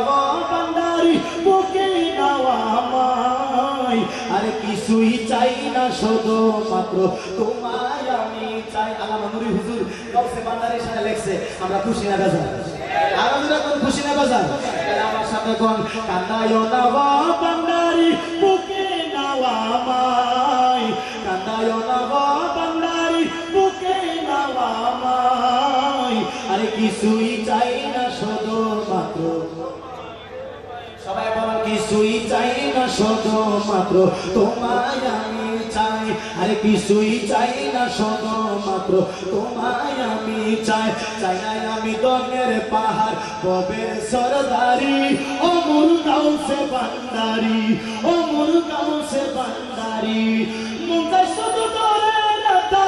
বান্দারি বুকে দেওয়া মাই, আরে কিছুই চাই না শুধু মাত্র তোমায় আমি চাই। আল্লামা নুরি হুজুর গাউসে বান্দারির সাথে লেখছে, আমরা খুশি না বেজার? আর আমরা কোন খুশি না বেজার? আমার সাথে কোন কান্দারিওয়ালা বান্দারি বুকে দেওয়া মাই, কান্দারিওয়ালা বান্দারি বুকে দেওয়া মাই, আরে কিছুই চাই না শুধু মাত্র, সবাই বলেন কিছুই চাই না শুধু মাত্র তোমায় আমি চাই, আরে কিছুই চাই না শুধু মাত্র তোমায় আমি চাই। চাই না আমি দনের পাহাড় ববের সরদারি, অমর গাউসে বান্দারি, অমর গাউসে বান্দারি, মুন্তা শুধু তোরে রাতা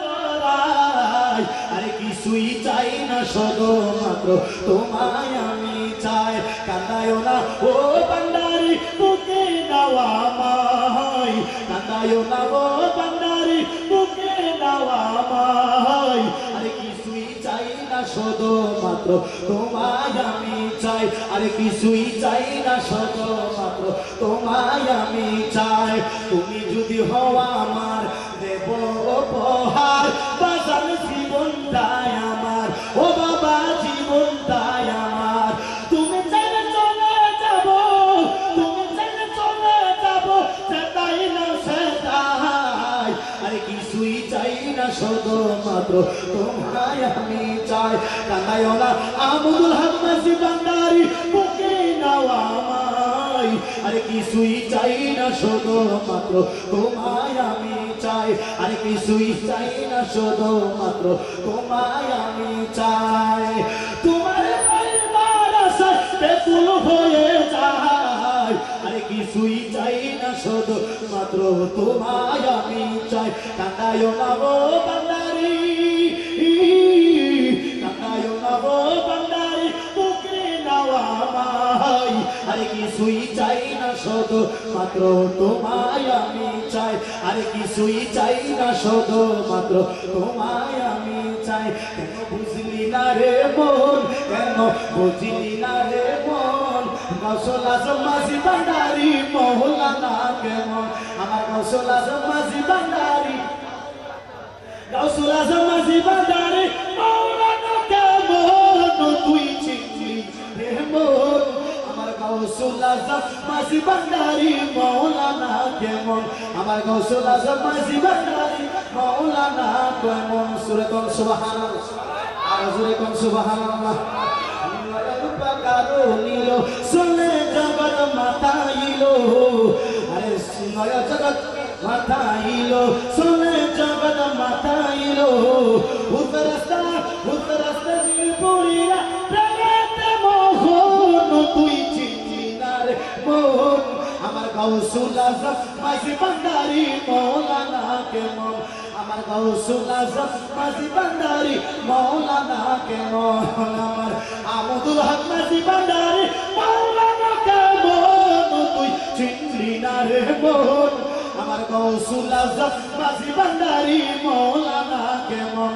করাই, আরে কিছুই চাই না শুধু মাত্র তোমায় আমি চাই। কান্দায়ো না ও বান্দারি বুকে দেওয়া মাই, কান্দায়ো না ও বান্দারি বুকে দেওয়া মাই, আরে কিছুই চাই না শুধু মাত্র তোমায় আমি চাই, আরে কিছুই চাই না শুধু মাত্র তোমায় আমি চাই। তুমি যদি হওয়া আমার দেব উপহার, বাজার জীবনটাই আমার, ও বাবা জীবনটাই আমার, তুমি চাইলে চলে যাব, তুমি চাইলে চলে যাব, সেটাই না সেটাই, আরে কিছুই চাই না শুধু মাত্র তোমায় আমি চাই। কান্দায়ো না আমুদুল হক মাঝি বান্দারি বুকে নেওয়া মাই, আরে কিছুই চাই না শুধু মাত্র তোমায় আমি চাই, আরে কিছুই চাই না শুধু মাত্র তোমায় আমি চাই। তোমার পরিবার সাথে তুল হয়ে যায়, আরে কিছুই চাই না শুধু মাত্র তোমায় আমি চাই। কান্দায়ো না গো বান্দারি, কান্দায়ো না গো বান্দারি বুকে নেওয়া মাই, আরে কিছুই চাই না শুধু মাত্র তোমায় আমি চাই, আরে কিছুই চাই না শুধু মাত্র তোমায় আমি চাই। কেন বুঝলি না রে মন, কেন বুঝলি না রে মন, গাউসুল আজম মাঝি বান্দারি মওলানা কেমন, আমার গাউসুল আজম মাঝি বান্দারি, গাউসুল আজম মাঝি বান্দারি মওলানা কেমন, তুই চিনলি রে মন, আমার গাউসুল আজম মাঝি বান্দারি মওলানা কেমন, আমার গাউসুল আজম মাঝি বান্দারি মওলানা কেমন। সূরা কোন সুবহানাল্লাহ, আর সূরা কোন সুবহানাল্লাহ। কারো নীল সোনে জগৎ মাতাইল, আরে নয় জগৎ মাতাইল, সোনে জগৎ মাতাইল, উত্তরাস্তা উত্তরাস্তা পড়িয়া প্রেমেতে মোহন, তুই চিনলি না রে মোহন, আমার গাউসুল আজম মাঝি বান্দারি মওলানা কেমন, আমার গাউসুল আজম মাঝি বান্দারি মওলানা কেমন, আমার আমুদুল হক মাঝি বান্দারি মওলানা কেমন, তুই চিনলি না রে মোহন, আমার গাউসুল আজম মাঝি বান্দারি মওলানা কেমন,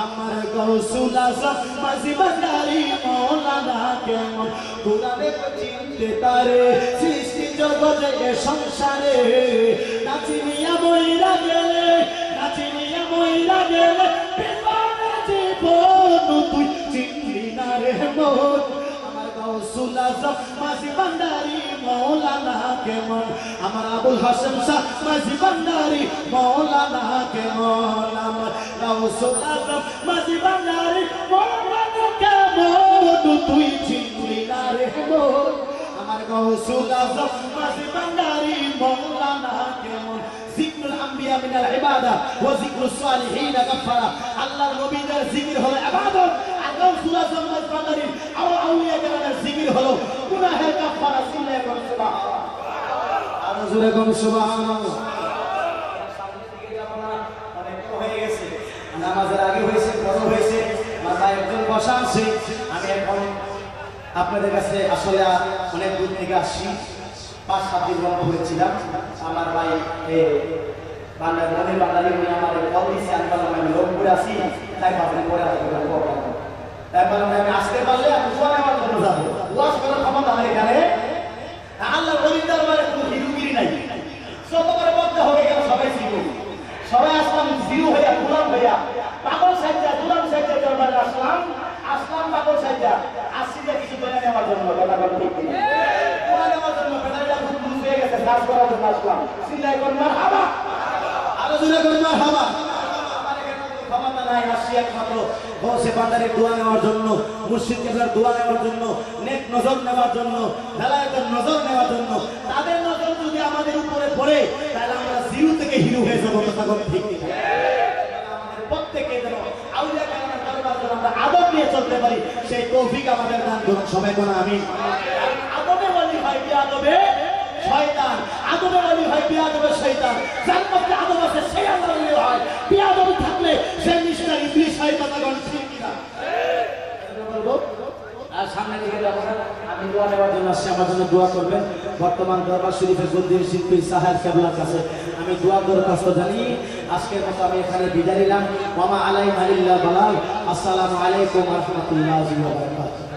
আমার গাউসুল আজম মাঝি বান্দারি মওলানা কেমন। কোরআনে চিনতে তারে সৃষ্টি জগতে এ সংসারে, নাচিনিয়া মইরা গেলে, নাচিনিয়া মইরা গেলে বিমানে জীবন, তুই চিনলি না রে মন, আমার গাউসুল আজম মাঝি ভান্ডারি মৌলানা কেমন আমার আবুল হাসেম শাহ মাঝি ভান্ডারি মৌলানা কেমন আমার গাউসুল আজম মাঝি ভান্ডারি মৌলানা কেমন তুই চিনলি না রে মোর আমার গাউসুল আজম মাঝি ভান্ডারি মৌলানা কেমন জিকরুল আম্বিয়া মিনাল ইবাদা ওয়া জিকরুস সালিহিন গাফারা আল্লাহর নবীদের জিকির হলো ইবাদত আর গাউসুল আজম মাঝি ভান্ডারি আউলিয়া কেরামের জিকির হলো গুনাহের কাফারা সিল্লাহ কোন সুবহানাল্লাহ আর জোরে কোন সুবহানাল্লাহ সামনে দিকে যাব না অনেক হয়ে গেছে নামাজের আগে হয়েছে বড় হয়েছে মাথায় একজন বসা আছে আমি এখন আপনাদের কাছে আসলে অনেক দূর থেকে আসছি 5-7 দিন বন্ধ করেছিলাম আমার ভাই বাঙালি উনি আমাদের কল দিয়েছে আমি বললাম আমি লোকপুরে আসি তাই ভাবলাম পরে আসবো তাই বললাম আমি আসতে পারলে আমি সবাই আমার জন্য যাবো ওয়াজ করার ক্ষমতা আমার এখানে আল্লাহ ওলির দরবারে কোনো হিরুগিরি নাই যতবারে বলতে হবে কেন সবাই জিরো সবাই আসলাম জিরো হইয়া গোলাম হইয়া পাগল সাইজা গোলাম সাইজা দরবারে আসলাম পাগল সাইজা আসছি যে কিছু করে নেওয়ার জন্য কথা বলতে ঠিক নেই করে নেওয়ার জন্য পেটাইটা খুব লুজ হয়ে গেছে কাজ করার জন্য আসলাম সিলাই করে মারহাবা আলোচনা করে মারহাবা আমার এখানে ক্ষমতা নাই আসছি একমাত্র গৌসে ভান্ডারির দোয়া নেওয়ার জন্য মুর্শিদ কেবলার দোয়া নেওয়ার জন্য নেক নজর নেওয়ার জন্য বেলায়েতের নজর নেওয়ার জন্য তাদের নজর যদি আমাদের উপরে পড়ে তাহলে আমরা জিরো থেকে হিরো হয়ে যাবো কথা ঠিক ঠিক আমাদের প্রত্যেককে যেন আউলিয়া কেরামের দরবার যেন আমরা আদব নিয়ে চলতে পারি সেই তৌফিক আমাদের দান করুন সবাই কোন আমিন আদবে ওয়ালি হয় বিআদবে শয়তান আদবে ওয়ালি হয় বিআদবে শয়তান যার মধ্যে আদব আছে সেই আল্লাহর ওলি হয় বিআদব থাকলে সে মিশনারি ইবলিশ হয় কথাগণ ঠিক না আর সামনে দিকে যাব না আমি দোয়া নেওয়ার জন্য আসছি আমার জন্য দোয়া করবেন বর্তমান দরবার শরীফের গদ্দির শিল্পী সাহেব কেবলার কাছে আমি দোয়া দরখাস্ত জানি আজকের মতো আমি এখানে বিদায় নিলাম ওয়া মা আলাইনা ইল্লা বালাগ আসসালামু আলাইকুম ওয়া রাহমাতুল্লাহি ওয়া বারাকাতুহু